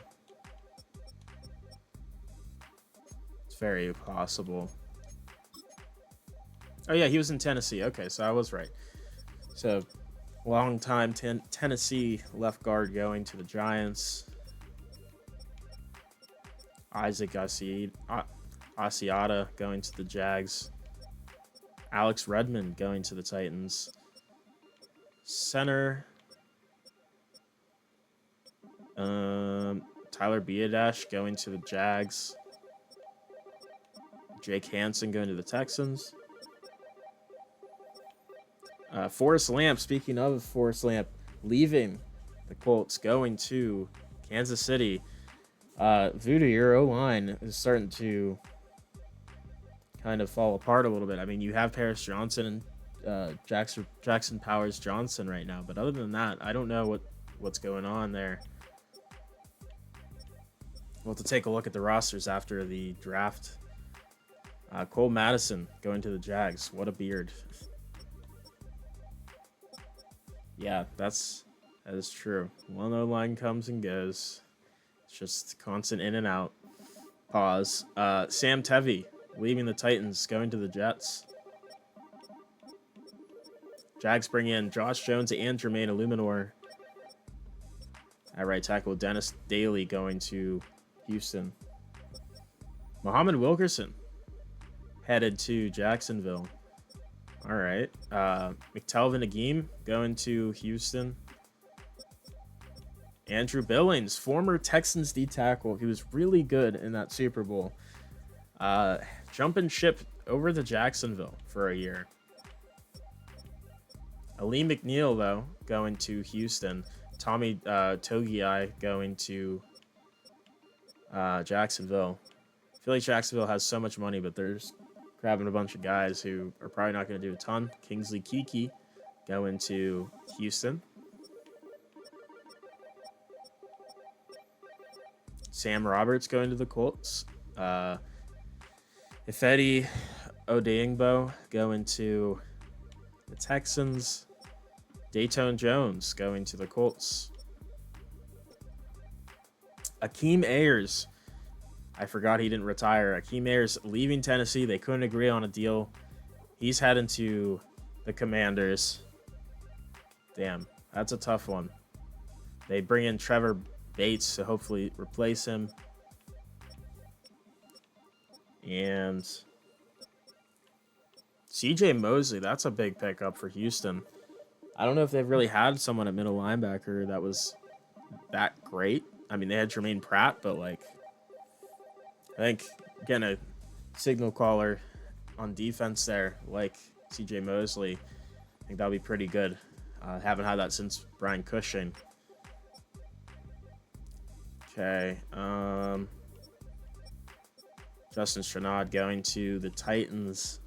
It's very possible. Oh, yeah, he was in Tennessee. Okay, so I was right. So, long time Tennessee left guard going to the Giants. Isaac Asiata going to the Jags. Alex Redmond going to the Titans. Center. Tyler Biadasz going to the Jags. Jake Hansen going to the Texans. Forrest Lamp, speaking of Forrest Lamp, leaving the Colts, going to Kansas City. Voodoo, your O-line is starting to kind of fall apart a little bit. I mean, you have Paris Johnson and Jackson Powers Johnson right now, but other than that, I don't know what's going on there. We'll have to take a look at the rosters after the draft. Cole Madison going to the Jags. What a beard. Yeah, that is true. One O-line comes and goes. It's just constant in and out. Pause. Sam Tevi leaving the Titans, going to the Jets. Jags bring in Josh Jones and Jermaine Illuminor. At right tackle, Dennis Daly going to Houston. Muhammad Wilkerson headed to Jacksonville. All right. McTelvin Agim going to Houston. Andrew Billings, former Texans D tackle. He was really good in that Super Bowl. Jumping ship over to Jacksonville for a year. Ali McNeil, though, going to Houston. Tommy Togiai going to Jacksonville. I feel like Jacksonville has so much money, but they're just grabbing a bunch of guys who are probably not going to do a ton. Kingsley Keke going to Houston. Sam Roberts going to the Colts. Ifedi Odeyingbo going to the Texans. Dayton Jones going to the Colts. Akeem Ayers. I forgot he didn't retire. Akeem Ayers leaving Tennessee. They couldn't agree on a deal. He's heading to the Commanders. Damn, that's a tough one. They bring in Trevor Bates to hopefully replace him. And CJ Mosley, that's a big pickup for Houston. I don't know if they've really had someone at middle linebacker that was that great. I mean, they had Jermaine Pratt, but like, I think getting a signal caller on defense there, like CJ Mosley, I think that'll be pretty good. Haven't had that since Brian Cushing. Okay. Justin Stranad going to the Titans.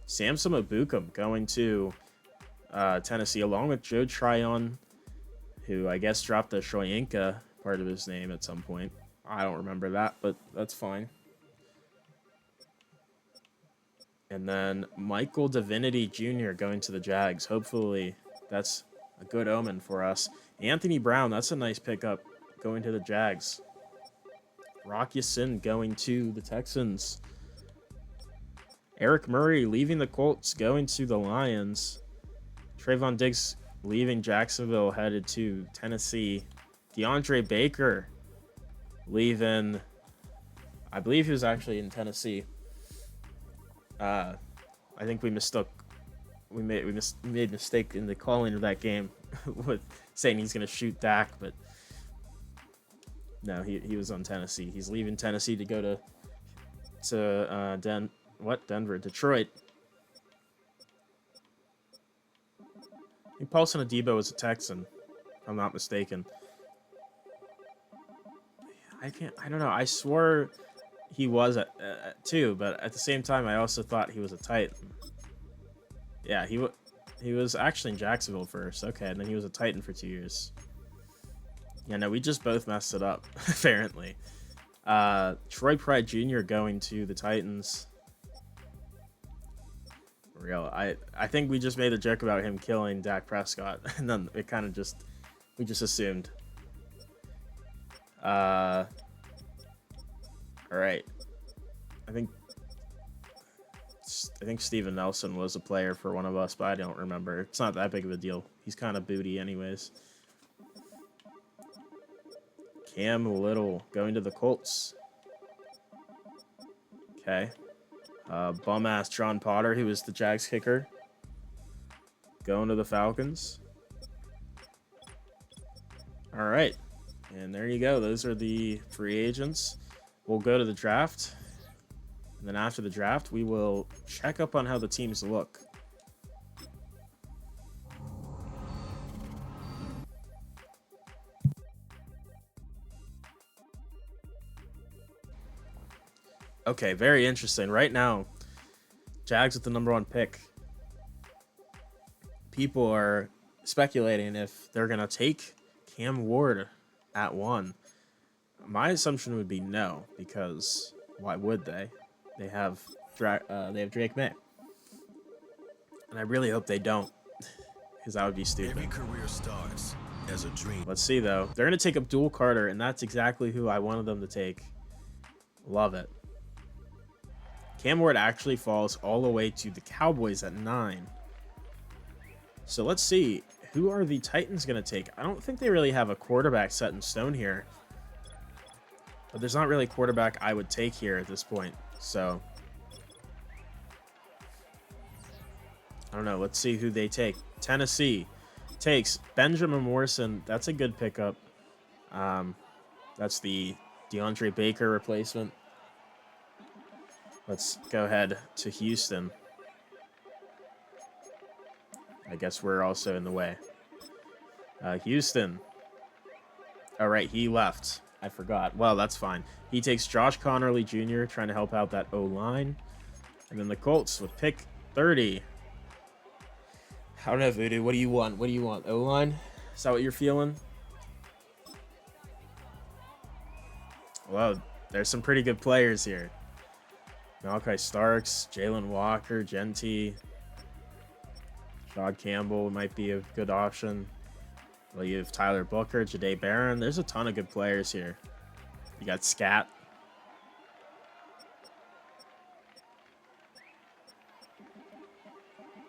Samson Ebukam going to Tennessee, along with Joe Tryon, who I guess dropped the Shoyinka part of his name at some point. I don't remember that, but that's fine. And then Michael Divinity Jr. going to the Jags. Hopefully that's a good omen for us. Anthony Brown, that's a nice pickup going to the Jags. Rock Ya-Sin going to the Texans. Eric Murray leaving the Colts, going to the Lions. Trayvon Diggs leaving Jacksonville, headed to Tennessee. DeAndre Baker leaving, I believe he was actually in Tennessee. I think we made a mistake in the calling of that game. with saying he's going to shoot Dak, but no, he was on Tennessee. He's leaving Tennessee to go to Denver, Detroit. I think Paulson Adebo was a Texan, if I'm not mistaken. I don't know. I swore he was too, but at the same time, I also thought he was a Titan. Yeah, he was actually in Jacksonville first. Okay, and then he was a Titan for 2 years. Yeah, no, we just both messed it up, apparently. Troy Pride Jr. going to the Titans. Real. I think we just made a joke about him killing Dak Prescott, and then it kind of we just assumed. All right. I think Steven Nelson was a player for one of us, but I don't remember. It's not that big of a deal. He's kind of booty anyways. Cam Little going to the Colts. Okay. Bum-ass John Potter, who was the Jags kicker, going to the Falcons. All right. And there you go. Those are the free agents. We'll go to the draft. And then after the draft, we will check up on how the teams look. Okay, very interesting. Right now, Jags with the #1 pick. People are speculating if they're going to take Cam Ward at 1. My assumption would be no, because why would they? They have Drake May. And I really hope they don't, because that would be stupid. Every career starts as a dream. Let's see, though. They're going to take Abdul Carter, and that's exactly who I wanted them to take. Love it. Cam Ward actually falls all the way to the Cowboys at 9. So let's see. Who are the Titans going to take? I don't think they really have a quarterback set in stone here. But there's not really a quarterback I would take here at this point. So I don't know. Let's see who they take. Tennessee takes Benjamin Morrison. That's a good pickup. That's the DeAndre Baker replacement. Let's go ahead to Houston. I guess we're also in the way. Houston. All right, he left. I forgot. Well, that's fine. He takes Josh Connerly Jr., trying to help out that O-line. And then the Colts with pick 30. I don't know, Voodoo. What do you want? What do you want? O-line? Is that what you're feeling? Well, there's some pretty good players here. Malachi Starks, Jalen Walker, Genty, Todd Campbell might be a good option. Well, you have Tyler Booker, Jahdae Barron. There's a ton of good players here. You got Scat.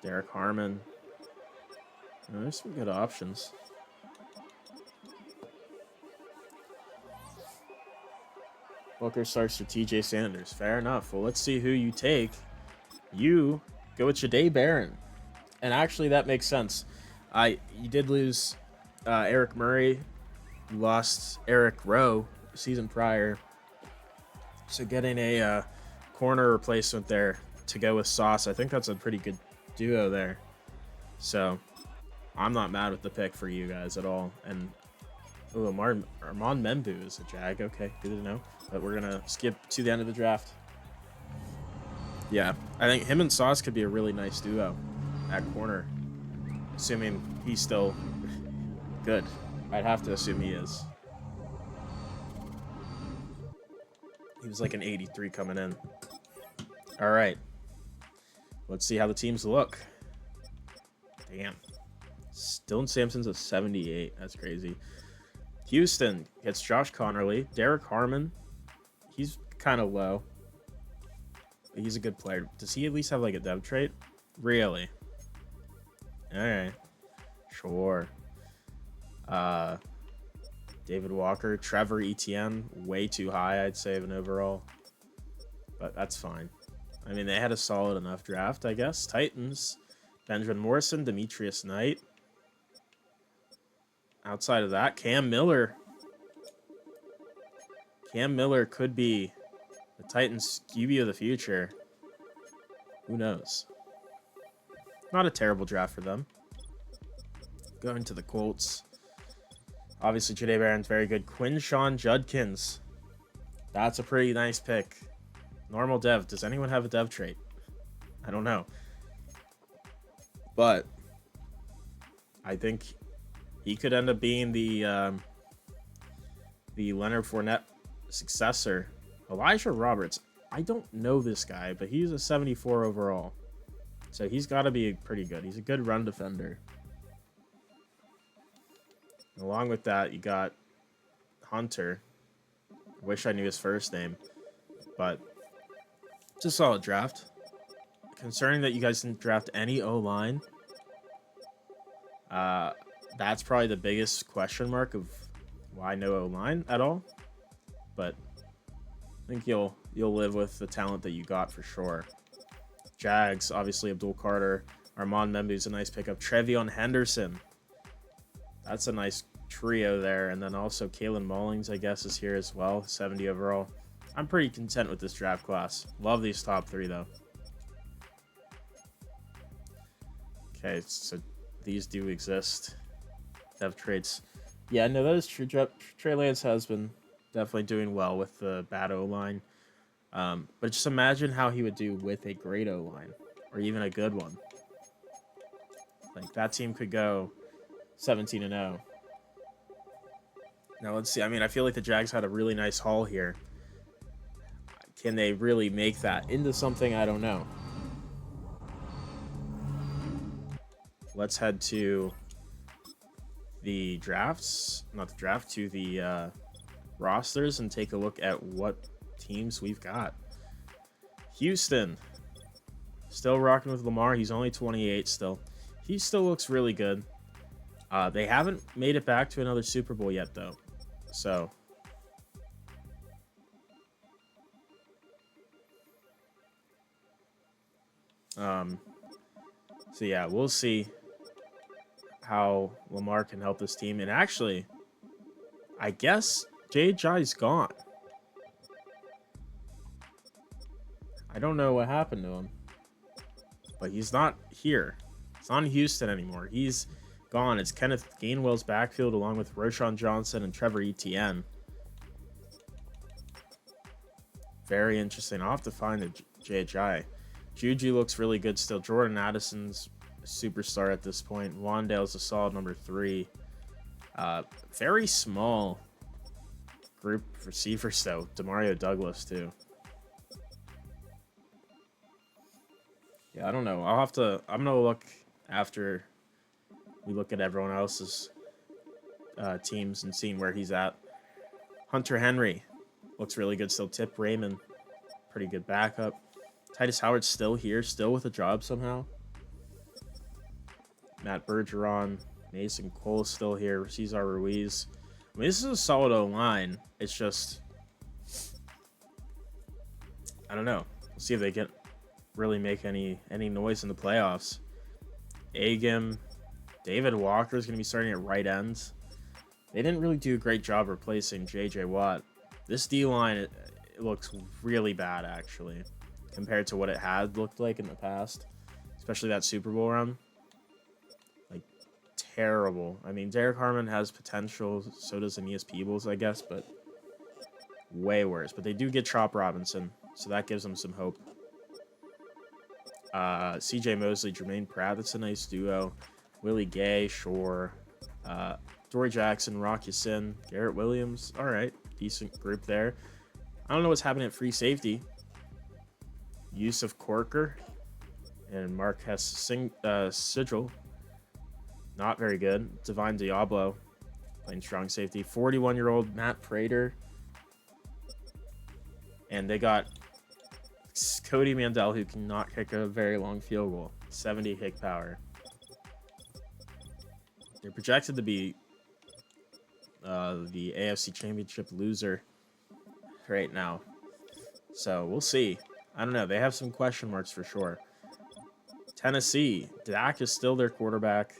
Derek Harmon. Oh, there's some good options. Booker starts for TJ Sanders. Fair enough. Well, let's see who you take. You go with Jahdae Barron. And actually, that makes sense. You did lose Eric Murray. You lost Eric Rowe season prior. So getting a corner replacement there to go with Sauce, I think that's a pretty good duo there. So I'm not mad with the pick for you guys at all. And Armand Membu is a Jag. Okay, good to know. But we're going to skip to the end of the draft. Yeah, I think him and Sauce could be a really nice duo at corner. Assuming he's still good. I'd have to assume he is. He was like an 83 coming in. All right. Let's see how the teams look. Damn. Dylan Sampson's a 78. That's crazy. Houston gets Josh Connerly. Derek Harmon. He's kind of low. But he's a good player. Does he at least have like a dev trait? Really? All right. Sure. David Walker. Trevor Etienne. Way too high, I'd say, of an overall. But that's fine. I mean, they had a solid enough draft, I guess. Titans. Benjamin Morrison. Demetrius Knight. outside of that, Cam Miller. Cam Miller could be the Titans' QB of the future. Who knows? Not a terrible draft for them. Going to the Colts. Obviously, Jahdae Barron's very good. Quinshawn Judkins. That's a pretty nice pick. Normal dev. Does anyone have a dev trait? I don't know. But I think he could end up being the Leonard Fournette successor. Elijah Roberts. I don't know this guy, but he's a 74 overall. So he's got to be pretty good. He's a good run defender. Along with that, you got Hunter. I wish I knew his first name, but it's a solid draft. Concerning that you guys didn't draft any O-line, that's probably the biggest question mark of why no O-line at all. But I think you'll live with the talent that you got for sure. Jags, obviously Abdul Carter. Armand Membu's a nice pickup. Trevion Henderson. That's a nice trio there. And then also Kalen Mullings, I guess, is here as well. 70 overall. I'm pretty content with this draft class. Love these top three, though. Okay, so these do exist. Dev traits. Yeah, no, that is true. Trey Lance has been definitely doing well with the bad O-line. But just imagine how he would do with a great O-line. Or even a good one. Like, that team could go 17-0. Now, let's see. I mean, I feel like the Jags had a really nice haul here. Can they really make that into something? I don't know. Let's head to the drafts. Not the draft, to the rosters and take a look at what teams we've got. Houston. Still rocking with Lamar. He's only 28 still. He still looks really good. They haven't made it back to another Super Bowl yet, though. So yeah, we'll see how Lamar can help this team. And actually, I guess J.J.'s gone. I don't know what happened to him, but he's not here. It's not in Houston anymore. He's gone. It's Kenneth Gainwell's backfield along with Roshan Johnson and Trevor Etienne. Very interesting. I'll have to find a J.J. Juju looks really good still. Jordan Addison's a superstar at this point. Wandale's a solid number 3. Very small group of receivers though. Demario Douglas too. Yeah, I don't know. I'm gonna look after we look at everyone else's teams and seeing where he's at. Hunter Henry looks really good still. Tip Raymond, pretty good backup. Titus Howard's still here, still with a job somehow. Matt Bergeron, Mason Cole still here. Cesar Ruiz. I mean, this is a solid O-line. It's just, I don't know. We'll see if they can really make any noise in the playoffs. Agim, David Walker is going to be starting at right end. They didn't really do a great job replacing J.J. Watt. This D-line, it looks really bad, actually, compared to what it had looked like in the past, especially that Super Bowl run. Like, terrible. I mean, Derek Harmon has potential, so does Aeneas Peebles, I guess, but way worse. But they do get Chop Robinson, so that gives them some hope. C.J. Mosley, Jermaine Pratt, that's a nice duo. Willie Gay, sure. Dory Jackson, Rock Ya-Sin, Garrett Williams. All right, decent group there. I don't know what's happening at free safety. Yusuf Corker and Marquez Sigil. Not very good. Divine Diablo playing strong safety. 41-year-old Matt Prater. And they got Cody Mandel, who cannot kick a very long field goal. 70 kick power. They're projected to be the AFC Championship loser right now. So we'll see. I don't know. They have some question marks for sure. Tennessee. Dak is still their quarterback.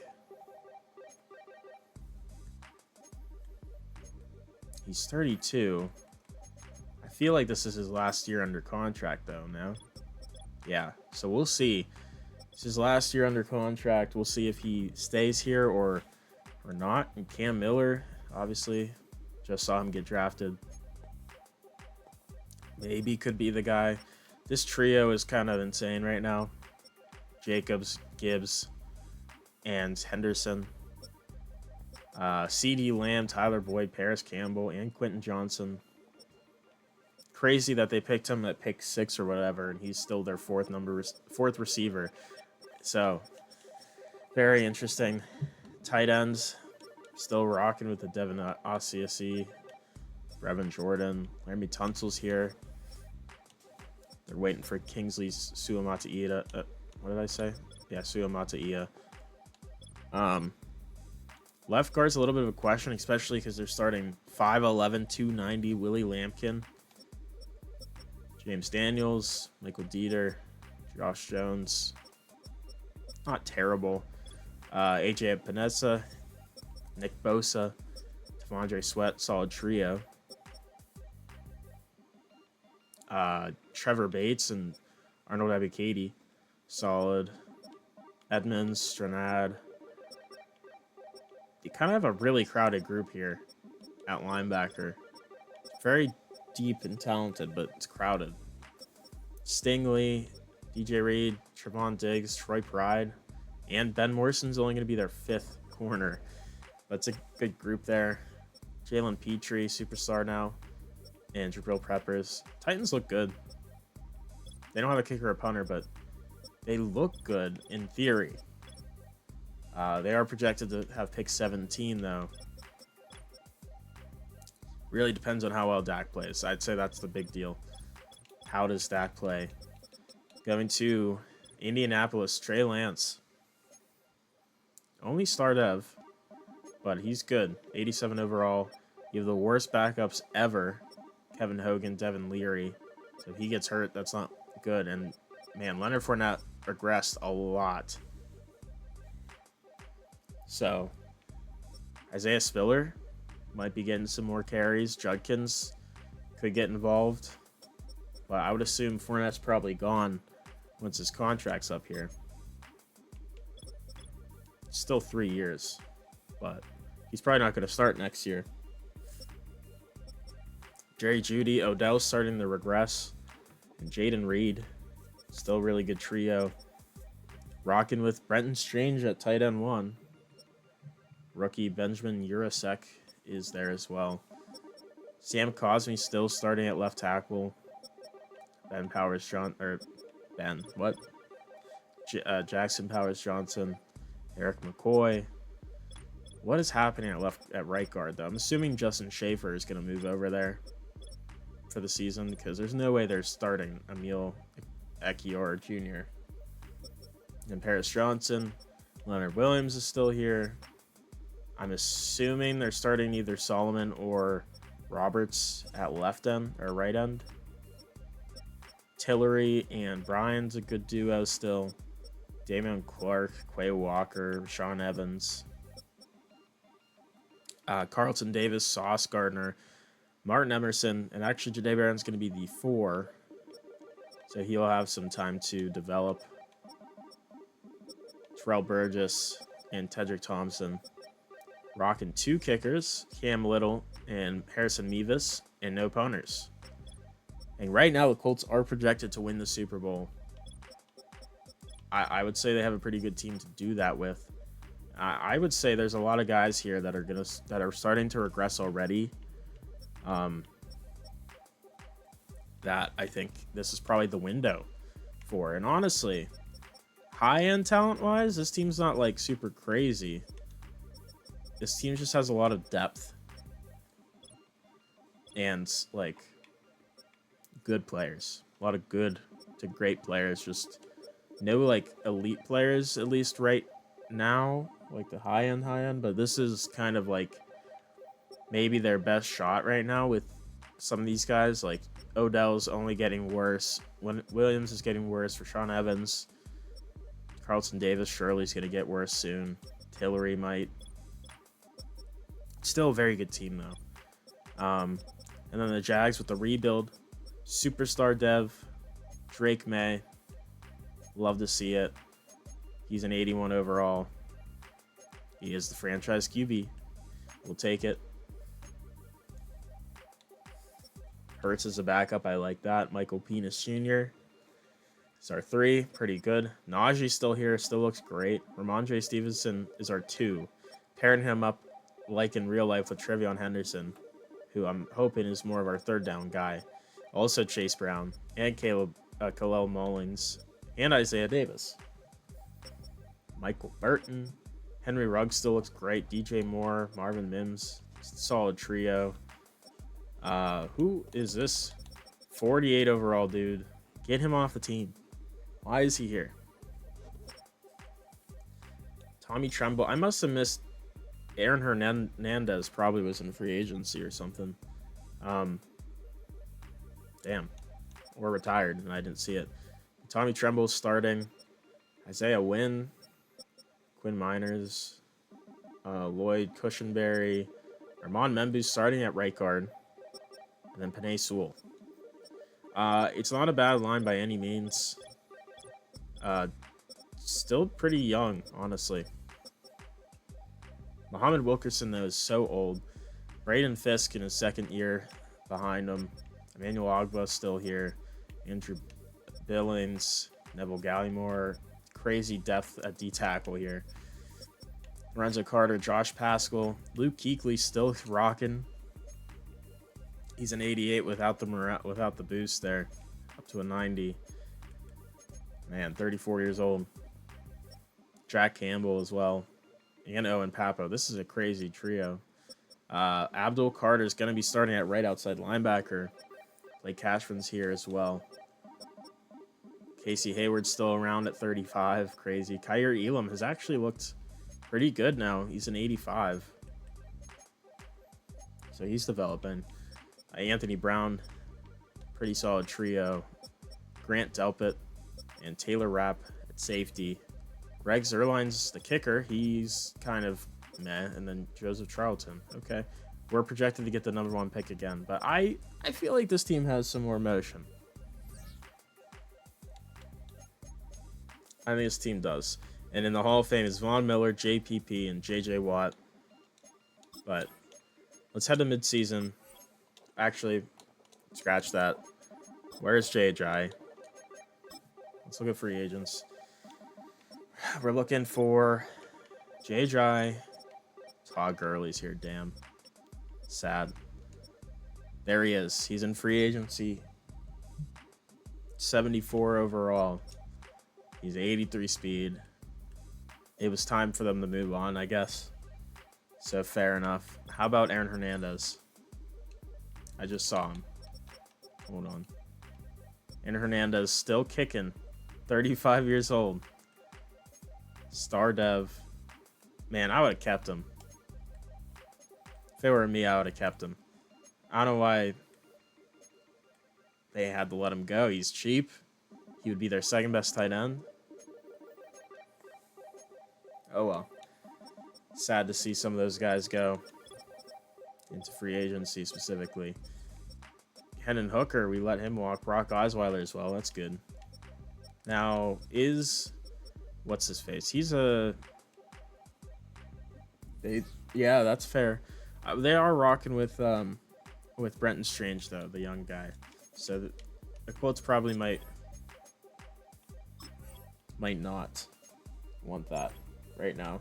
He's 32. I feel like this is his last year under contract, though, no? Yeah, so we'll see. It's his last year under contract. We'll see if he stays here or not. And Cam Miller, obviously, just saw him get drafted. Maybe could be the guy. This trio is kind of insane right now. Jacobs, Gibbs, and Henderson. CD Lamb, Tyler Boyd, Paris Campbell, and Quentin Johnson. Crazy that they picked him at pick 6 or whatever, and he's still their fourth receiver. So, very interesting. Tight ends, still rocking with the Devin Asiasi, Brevin Jordan, Laramie Tunsil's here. They're waiting for Kingsley Suamataia. What did I say? Yeah, Suamataia. Left guard's a little bit of a question, especially because they're starting 5'11", 290 Willie Lampkin, James Daniels, Michael Dieter, Josh Jones. Not terrible. AJ Epinesa, Nick Bosa, T'Vondre Sweat, solid trio. Trevor Bates and Arnold Ebiketie, solid. Edmonds, Stranad. You kind of have a really crowded group here at linebacker. Very deep and talented, but it's crowded. Stingley, DJ Reed, Trevon Diggs, Troy Pride, and Ben Morson's only going to be their 5th corner. That's a good group there. Jalen Petrie, superstar now, and Jabril Peppers. Titans look good. They don't have a kicker or punter, but they look good in theory. They are projected to have pick 17, though. Really depends on how well Dak plays. I'd say that's the big deal. How does Dak play? Going to Indianapolis, Trey Lance. Only star dev, but he's good. 87 overall. You have the worst backups ever. Kevin Hogan, Devin Leary. So if he gets hurt, that's not good. And, man, Leonard Fournette regressed a lot. So, Isaiah Spiller might be getting some more carries. Judkins could get involved. But I would assume Fournette's probably gone once his contract's up here. It's still 3 years, but he's probably not going to start next year. Jerry Jeudy, Odell's starting to regress. And Jaden Reed, still really good trio. Rocking with Brenton Strange at tight end 1. Rookie Benjamin Urasek is there as well. Sam Cosmi still starting at left tackle. Jackson Powers Johnson, Eric McCoy. What is happening at right guard though? I'm assuming Justin Schaefer is going to move over there for the season because there's no way they're starting Emil Ekiyor Jr. And Paris Johnson, Leonard Williams is still here. I'm assuming they're starting either Solomon or Roberts at left end or right end. Tillery and Bryan's a good duo still. Damian Clark, Quay Walker, Sean Evans. Carlton Davis, Sauce Gardner, Martin Emerson, and actually Jahdae Barron's going to be the 4. So he'll have some time to develop. Terrell Burgess and Tedrick Thompson. Rocking 2 kickers, Cam Little and Harrison Mevis, and no punters. And right now, the Colts are projected to win the Super Bowl. I would say they have a pretty good team to do that with. I would say there's a lot of guys here that are starting to regress already. That I think this is probably the window for. And honestly, high-end talent-wise, this team's not like super crazy. This team just has a lot of depth and like good players. A lot of good to great players. Just no like elite players, at least right now, like the high end. But this is kind of like maybe their best shot right now with some of these guys. Like Odell's only getting worse. Williams is getting worse. For Rashawn Evans, Carlton Davis surely's going to get worse soon. Tillery might. Still a very good team, though. And then the Jags with the rebuild, superstar dev, Drake May. Love to see it. He's an 81 overall. He is the franchise QB. We'll take it. Hurts as a backup. I like that. Michael Penis Jr. is our 3. Pretty good. Najee still here. Still looks great. Ramondre Stevenson is our 2. Pairing him up like in real life with Trevion Henderson, who I'm hoping is more of our 3rd down guy. Also Chase Brown and Khalil Mullings and Isaiah Davis. Michael Burton. Henry Ruggs still looks great. DJ Moore, Marvin Mims. Solid trio. Who is this 48 overall dude? Get him off the team. Why is he here? Tommy Tremble. I must have missed Aaron Hernandez. Probably was in free agency or something. Damn. Or retired and I didn't see it. Tommy Tremble's starting. Isaiah Wynn. Quinn Miners. Lloyd Cushenberry. Armand Membu's starting at right guard. And then Penei Sewell. It's not a bad line by any means. Still pretty young, honestly. Muhammad Wilkerson, though, is so old. Braden Fisk in his 2nd year behind him. Emmanuel Ogba still here. Andrew Billings. Neville Gallimore. Crazy depth at D-tackle here. Lorenzo Carter. Josh Paschal. Luke Kuechly still rocking. He's an 88 without the boost there. Up to a 90. Man, 34 years old. Jack Campbell as well. And Owen Papo. This is a crazy trio. Abdul Carter is going to be starting at right outside linebacker. Blake Cashman's here as well. Casey Hayward's still around at 35. Crazy. Kyer Elam has actually looked pretty good now. He's an 85. So he's developing. Anthony Brown, pretty solid trio. Grant Delpit and Taylor Rapp at safety. Greg Zerline's the kicker. He's kind of meh. And then Joseph Charlton. Okay. We're projected to get the number 1 pick again. But I feel like this team has some more motion. I think this team does. And in the Hall of Fame is Von Miller, JPP, and JJ Watt. But let's head to midseason. Actually, scratch that. Where's JJ? Let's look at free agents. We're looking for JJ. Todd Gurley's here, damn. Sad. There he is. He's in free agency. 74 overall. He's 83 speed. It was time for them to move on, I guess. So fair enough. How about Aaron Hernandez? I just saw him. Hold on. Aaron Hernandez still kicking. 35 years old. Star dev. Man, I would have kept him. If it were me, I would have kept him. I don't know why they had to let him go. He's cheap. He would be their 2nd best tight end. Oh well. Sad to see some of those guys go into free agency specifically. Hendon Hooker, we let him walk. Brock Osweiler as well. That's good. Now, what's his face? He's yeah, that's fair. They are rocking with Brenton Strange, though, the young guy. So the Colts probably might not want that right now.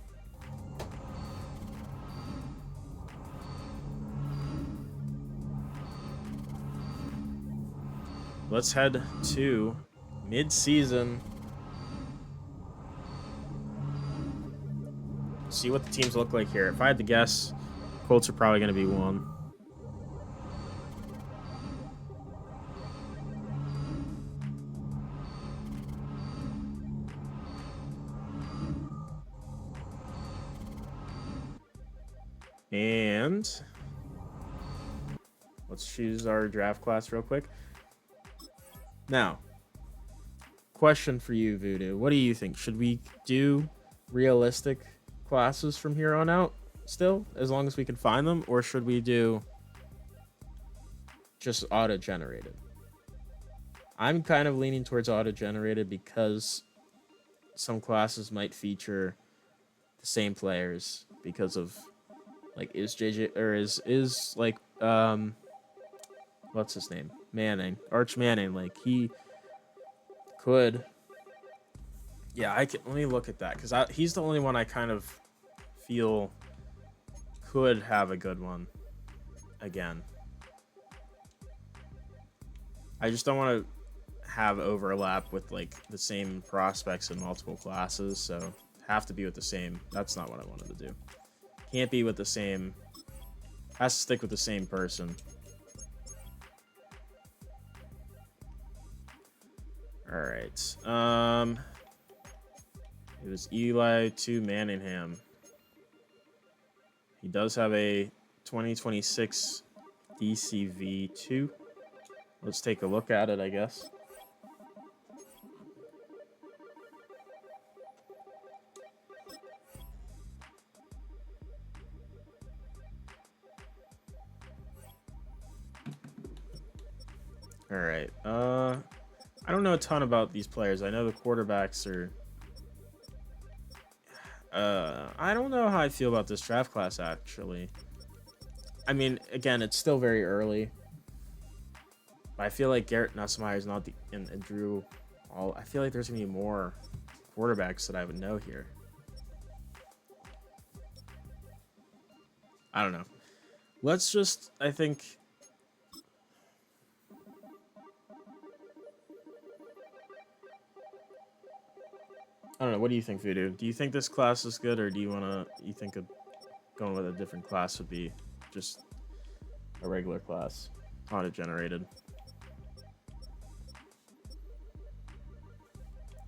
Let's head to mid-season. See what the teams look like here. If I had to guess, Colts are probably going to be 1. And let's choose our draft class real quick. Now, question for you, Voodoo. What do you think? Should we do realistic classes from here on out still, as long as we can find them? Or should we do just auto-generated. I'm kind of leaning towards auto-generated because some classes might feature the same players because of like is JJ or is like what's his name? Manning. Arch Manning. Like he could. Yeah, I can let me look at that because he's the only one I kind of feel could have a good one again. I just don't want to have overlap with like the same prospects in multiple classes, so have to be with the same. That's not what I wanted to do. Can't be with the same. Has to stick with the same person. All right. It was Eli to Manningham. He does have a 2026 DCV2. Let's take a look at it, I guess. All right. I don't know a ton about these players. I know the quarterbacks are. I don't know how I feel about this draft class actually. I mean, again, it's still very early. But I feel like Garrett Nussmeier is not the and Drew. All I feel like there's gonna be more quarterbacks that I would know here. I don't know. Let's just. I think. I don't know. What do you think, Voodoo? Do you think this class is good, or do you wanna? You think going with a different class would be just a regular class, auto-generated?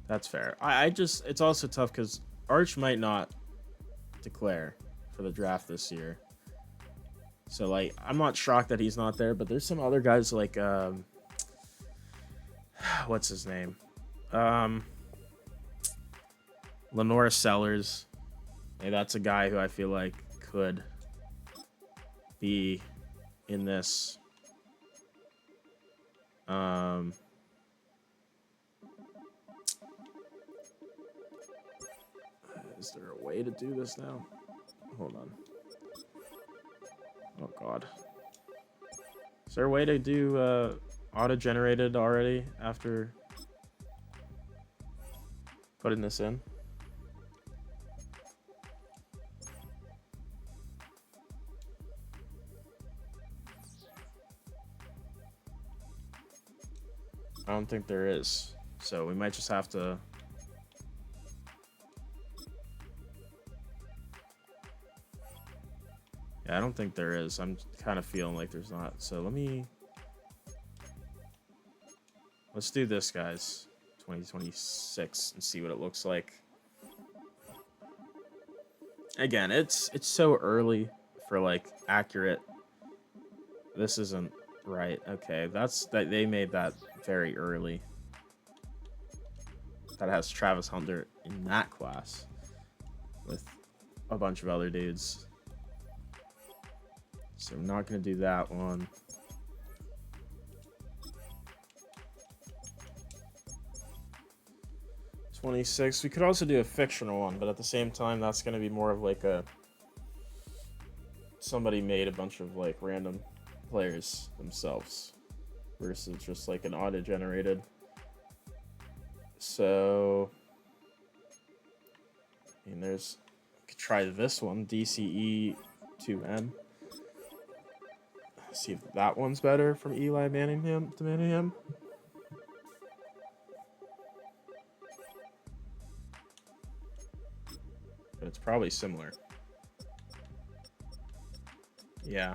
That's fair. I just it's also tough because Arch might not declare for the draft this year, so like I'm not shocked that he's not there. But there's some other guys like what's his name, Lenora Sellers. Hey, that's a guy who I feel like could be in this. Is there a way to do this now? Hold on. Oh god. Is there a way to do auto-generated already after putting this in? I don't think there is. So we might just have to. Yeah, I don't think there is. I'm kind of feeling like there's not. So let's do this, guys. 2026 and see what it looks like. Again, it's so early for like accurate. This isn't right. Okay, that's that they made that very early. That has Travis Hunter in that class with a bunch of other dudes. So I'm not going to do that one. '26. We could also do a fictional one, but at the same time, that's going to be more of like a somebody made a bunch of like random players themselves versus just like an auto-generated. So, I mean, we could try this one, DCE2M. See if that one's better from Eli Manningham to Manningham. But it's probably similar. Yeah.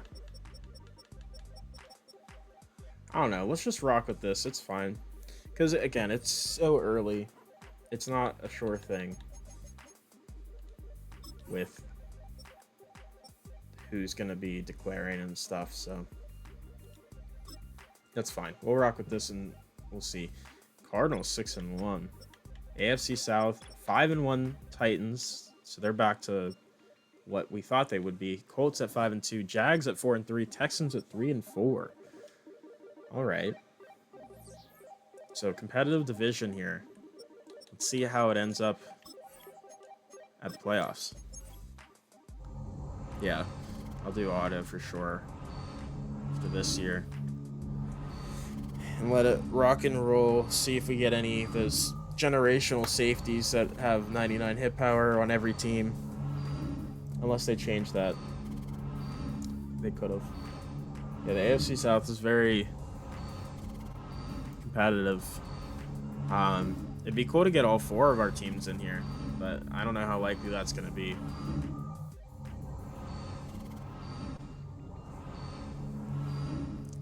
I don't know. Let's just rock with this. It's fine. Because, again, it's so early. It's not a sure thing with who's going to be declaring and stuff. So that's fine. We'll rock with this and we'll see. Cardinals 6-1. AFC South 5-1 Titans. So they're back to what we thought they would be. Colts at 5-2. Jags at 4-3. Texans at 3-4. All right. So competitive division here. Let's see how it ends up at the playoffs. Yeah, I'll do auto for sure after this year. And let it rock and roll. See if we get any of those generational safeties that have 99 hit power on every team. Unless they change that. They could have. Yeah, the AFC South is very competitive. It'd be cool to get all 4 of our teams in here, but I don't know how likely that's going to be.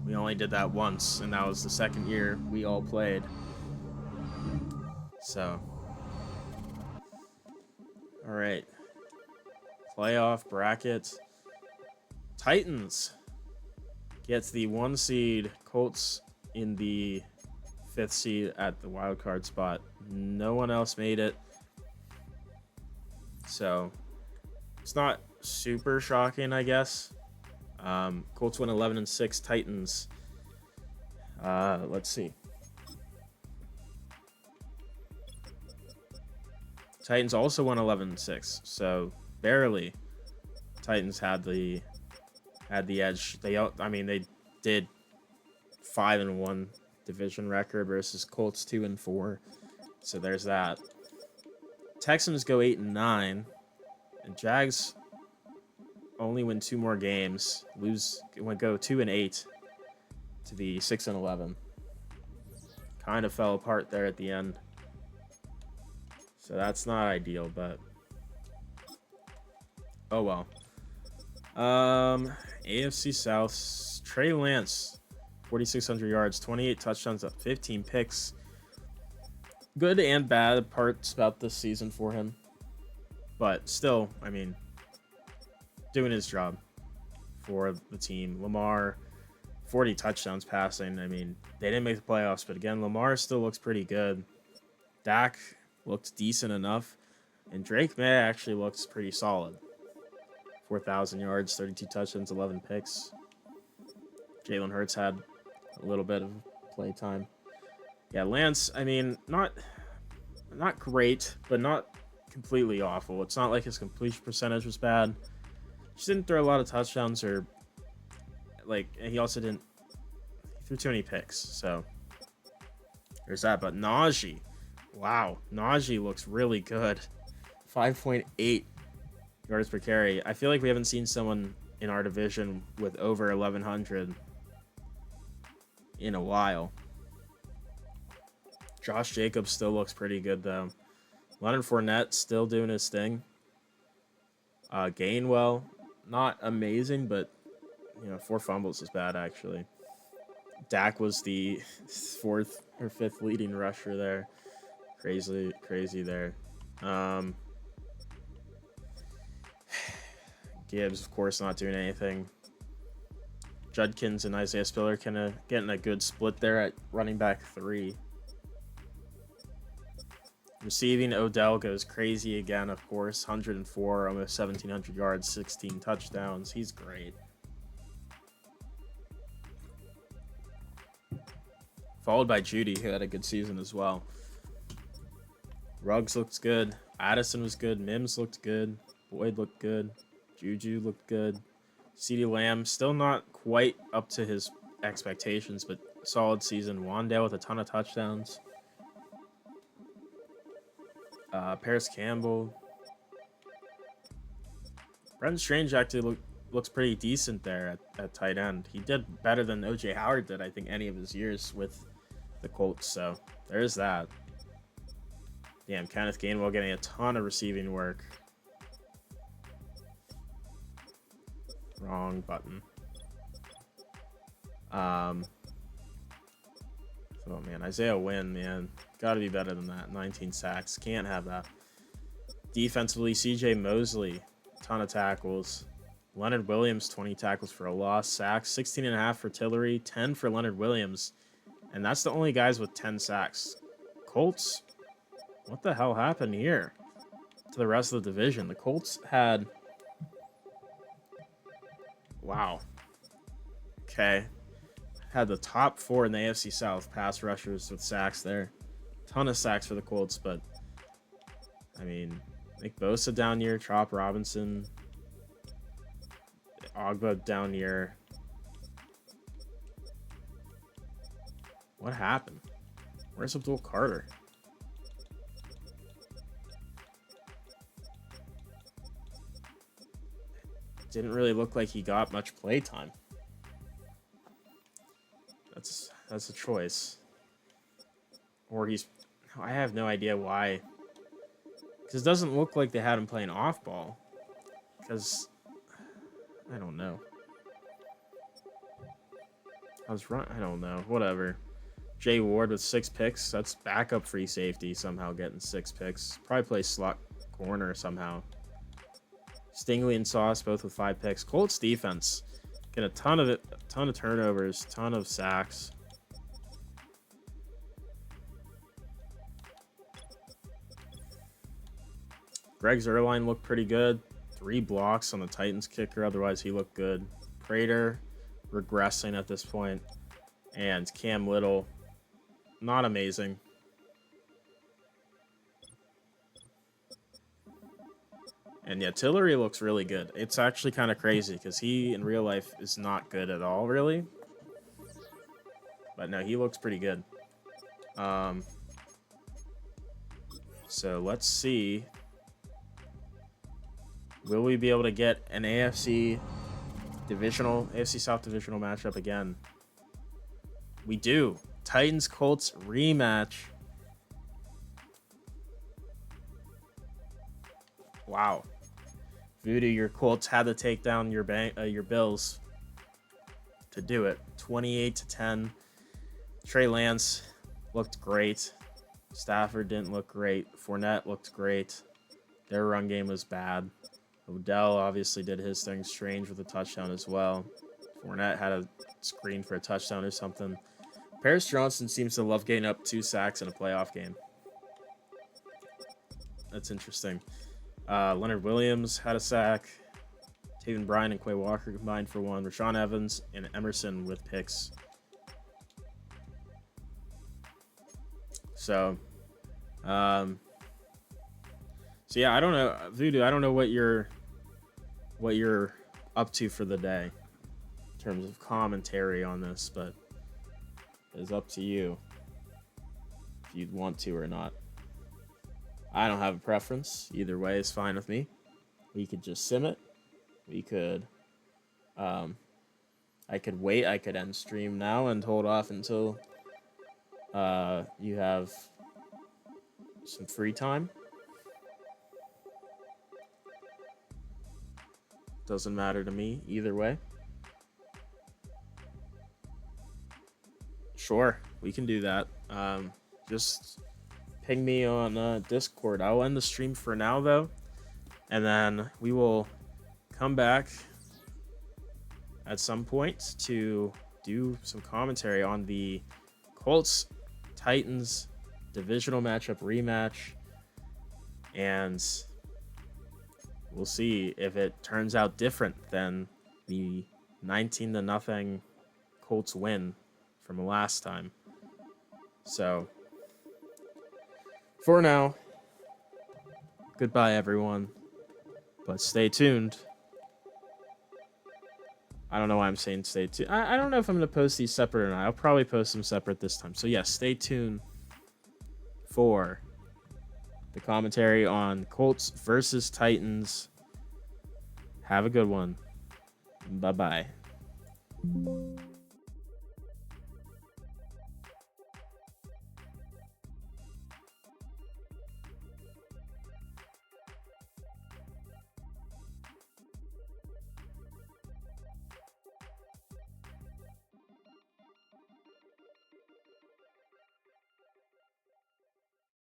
We only did that once, and that was the second year we all played. So, all right. Playoff bracket. Titans gets the 1 seed. Colts in the 5th seed at the wild card spot. No one else made it. So, it's not super shocking, I guess. Colts went 11-6. Titans. Let's see. Titans also won 11-6. So barely. Titans had the edge. They did 5-1 division record versus Colts 2-4. So there's that. Texans go 8-9, and Jags only win 2 more games. Go 2-8 to the 6-11. Kind of fell apart there at the end. So that's not ideal, but oh well. AFC South, Trey Lance, 4,600 yards, 28 touchdowns, 15 picks. Good and bad parts about this season for him, but still, I mean, doing his job for the team. Lamar, 40 touchdowns passing. I mean, they didn't make the playoffs, but again, Lamar still looks pretty good. Dak looked decent enough, and Drake May actually looks pretty solid. 4,000 yards, 32 touchdowns, 11 picks. Jalen Hurts had a little bit of play time. Yeah, Lance, I mean, not great, but not completely awful. It's not like his completion percentage was bad. Just didn't throw a lot of touchdowns, or he also didn't. He threw too many picks, so there's that. But Najee, wow, Najee looks really good. 5.8 yards per carry. I feel like we haven't seen someone in our division with over 1,100 in a while. Josh Jacobs still looks pretty good, though. Leonard Fournette still doing his thing. Gainwell, not amazing, but 4 fumbles is bad, actually. Dak was the 4th or 5th leading rusher there. Crazy there. Gibbs, of course, not doing anything. Judkins and Isaiah Spiller kind of getting a good split there at running back 3. Receiving, Odell goes crazy again, of course. 104, almost 1,700 yards, 16 touchdowns. He's great. Followed by Judy, who had a good season as well. Ruggs looked good. Addison was good. Mims looked good. Boyd looked good. Juju looked good. CeeDee Lamb, still not quite up to his expectations, but solid season. Wandale with a ton of touchdowns. Paris Campbell. Brendan Strange actually looks pretty decent there at tight end. He did better than O.J. Howard did, I think, any of his years with the Colts. So there's that. Damn, Kenneth Gainwell getting a ton of receiving work. Wrong button. Oh man, Isaiah Wynn, man, gotta be better than that. 19 sacks, can't have that. Defensively, C.J. Mosley, ton of tackles. Leonard Williams, 20 tackles for a loss. Sacks, 16.5 for Tillery, 10 for Leonard Williams, and that's the only guys with 10 sacks. Colts, what the hell happened here to the rest of the division? The Colts had, wow. Okay. had the top 4 in the AFC South pass rushers with sacks there. Ton of sacks for the Colts, but I mean, Nick Bosa down year, Chop Robinson, Ogba down year. What happened? Where's Abdul Carter? Didn't really look like he got much play time. That's a choice. Or I have no idea why. Because it doesn't look like they had him playing off ball. Because I don't know. I don't know. Whatever. Jay Ward with 6 picks. That's backup free safety somehow getting 6 picks. Probably play slot corner somehow. Stingley and Sauce both with 5 picks. Colts defense get a ton of turnovers, ton of sacks. Greg Zuerlein looked pretty good. 3 blocks on the Titans kicker. Otherwise, he looked good. Prater regressing at this point. And Cam Little, not amazing. And yeah, Tillery looks really good. It's actually kind of crazy because he, in real life, is not good at all, really. But no, he looks pretty good. So let's see. Will we be able to get an AFC South divisional matchup again? We do. Titans-Colts rematch. Wow. Voodoo, your Colts had to take down your Bills to do it. 28-10. Trey Lance looked great. Stafford didn't look great. Fournette looked great. Their run game was bad. Odell obviously did his thing strange with a touchdown as well. Fournette had a screen for a touchdown or something. Paris Johnson seems to love getting up 2 sacks in a playoff game. That's interesting. Leonard Williams had a sack. Taven Bryan and Quay Walker combined for 1. Rashaan Evans and Emerson with picks. So yeah, I don't know, Voodoo. I don't know what you're up to for the day in terms of commentary on this, but it's up to you if you'd want to or not. I don't have a preference. Either way is fine with me. We could just sim it. We could, I could wait. I could end stream now and hold off until you have some free time. Doesn't matter to me either way. Sure, we can do that. Just ping me on Discord. I'll end the stream for now, though, and then we will come back at some point to do some commentary on the Colts Titans divisional matchup rematch, and we'll see if it turns out different than the 19-0 Colts win from last time. So for now, goodbye everyone, but stay tuned. I don't know why I'm saying stay tuned. I don't know if I'm going to post these separate or not. I'll probably post them separate this time. So yeah, stay tuned for the commentary on Colts versus Titans. Have a good one. Bye-bye.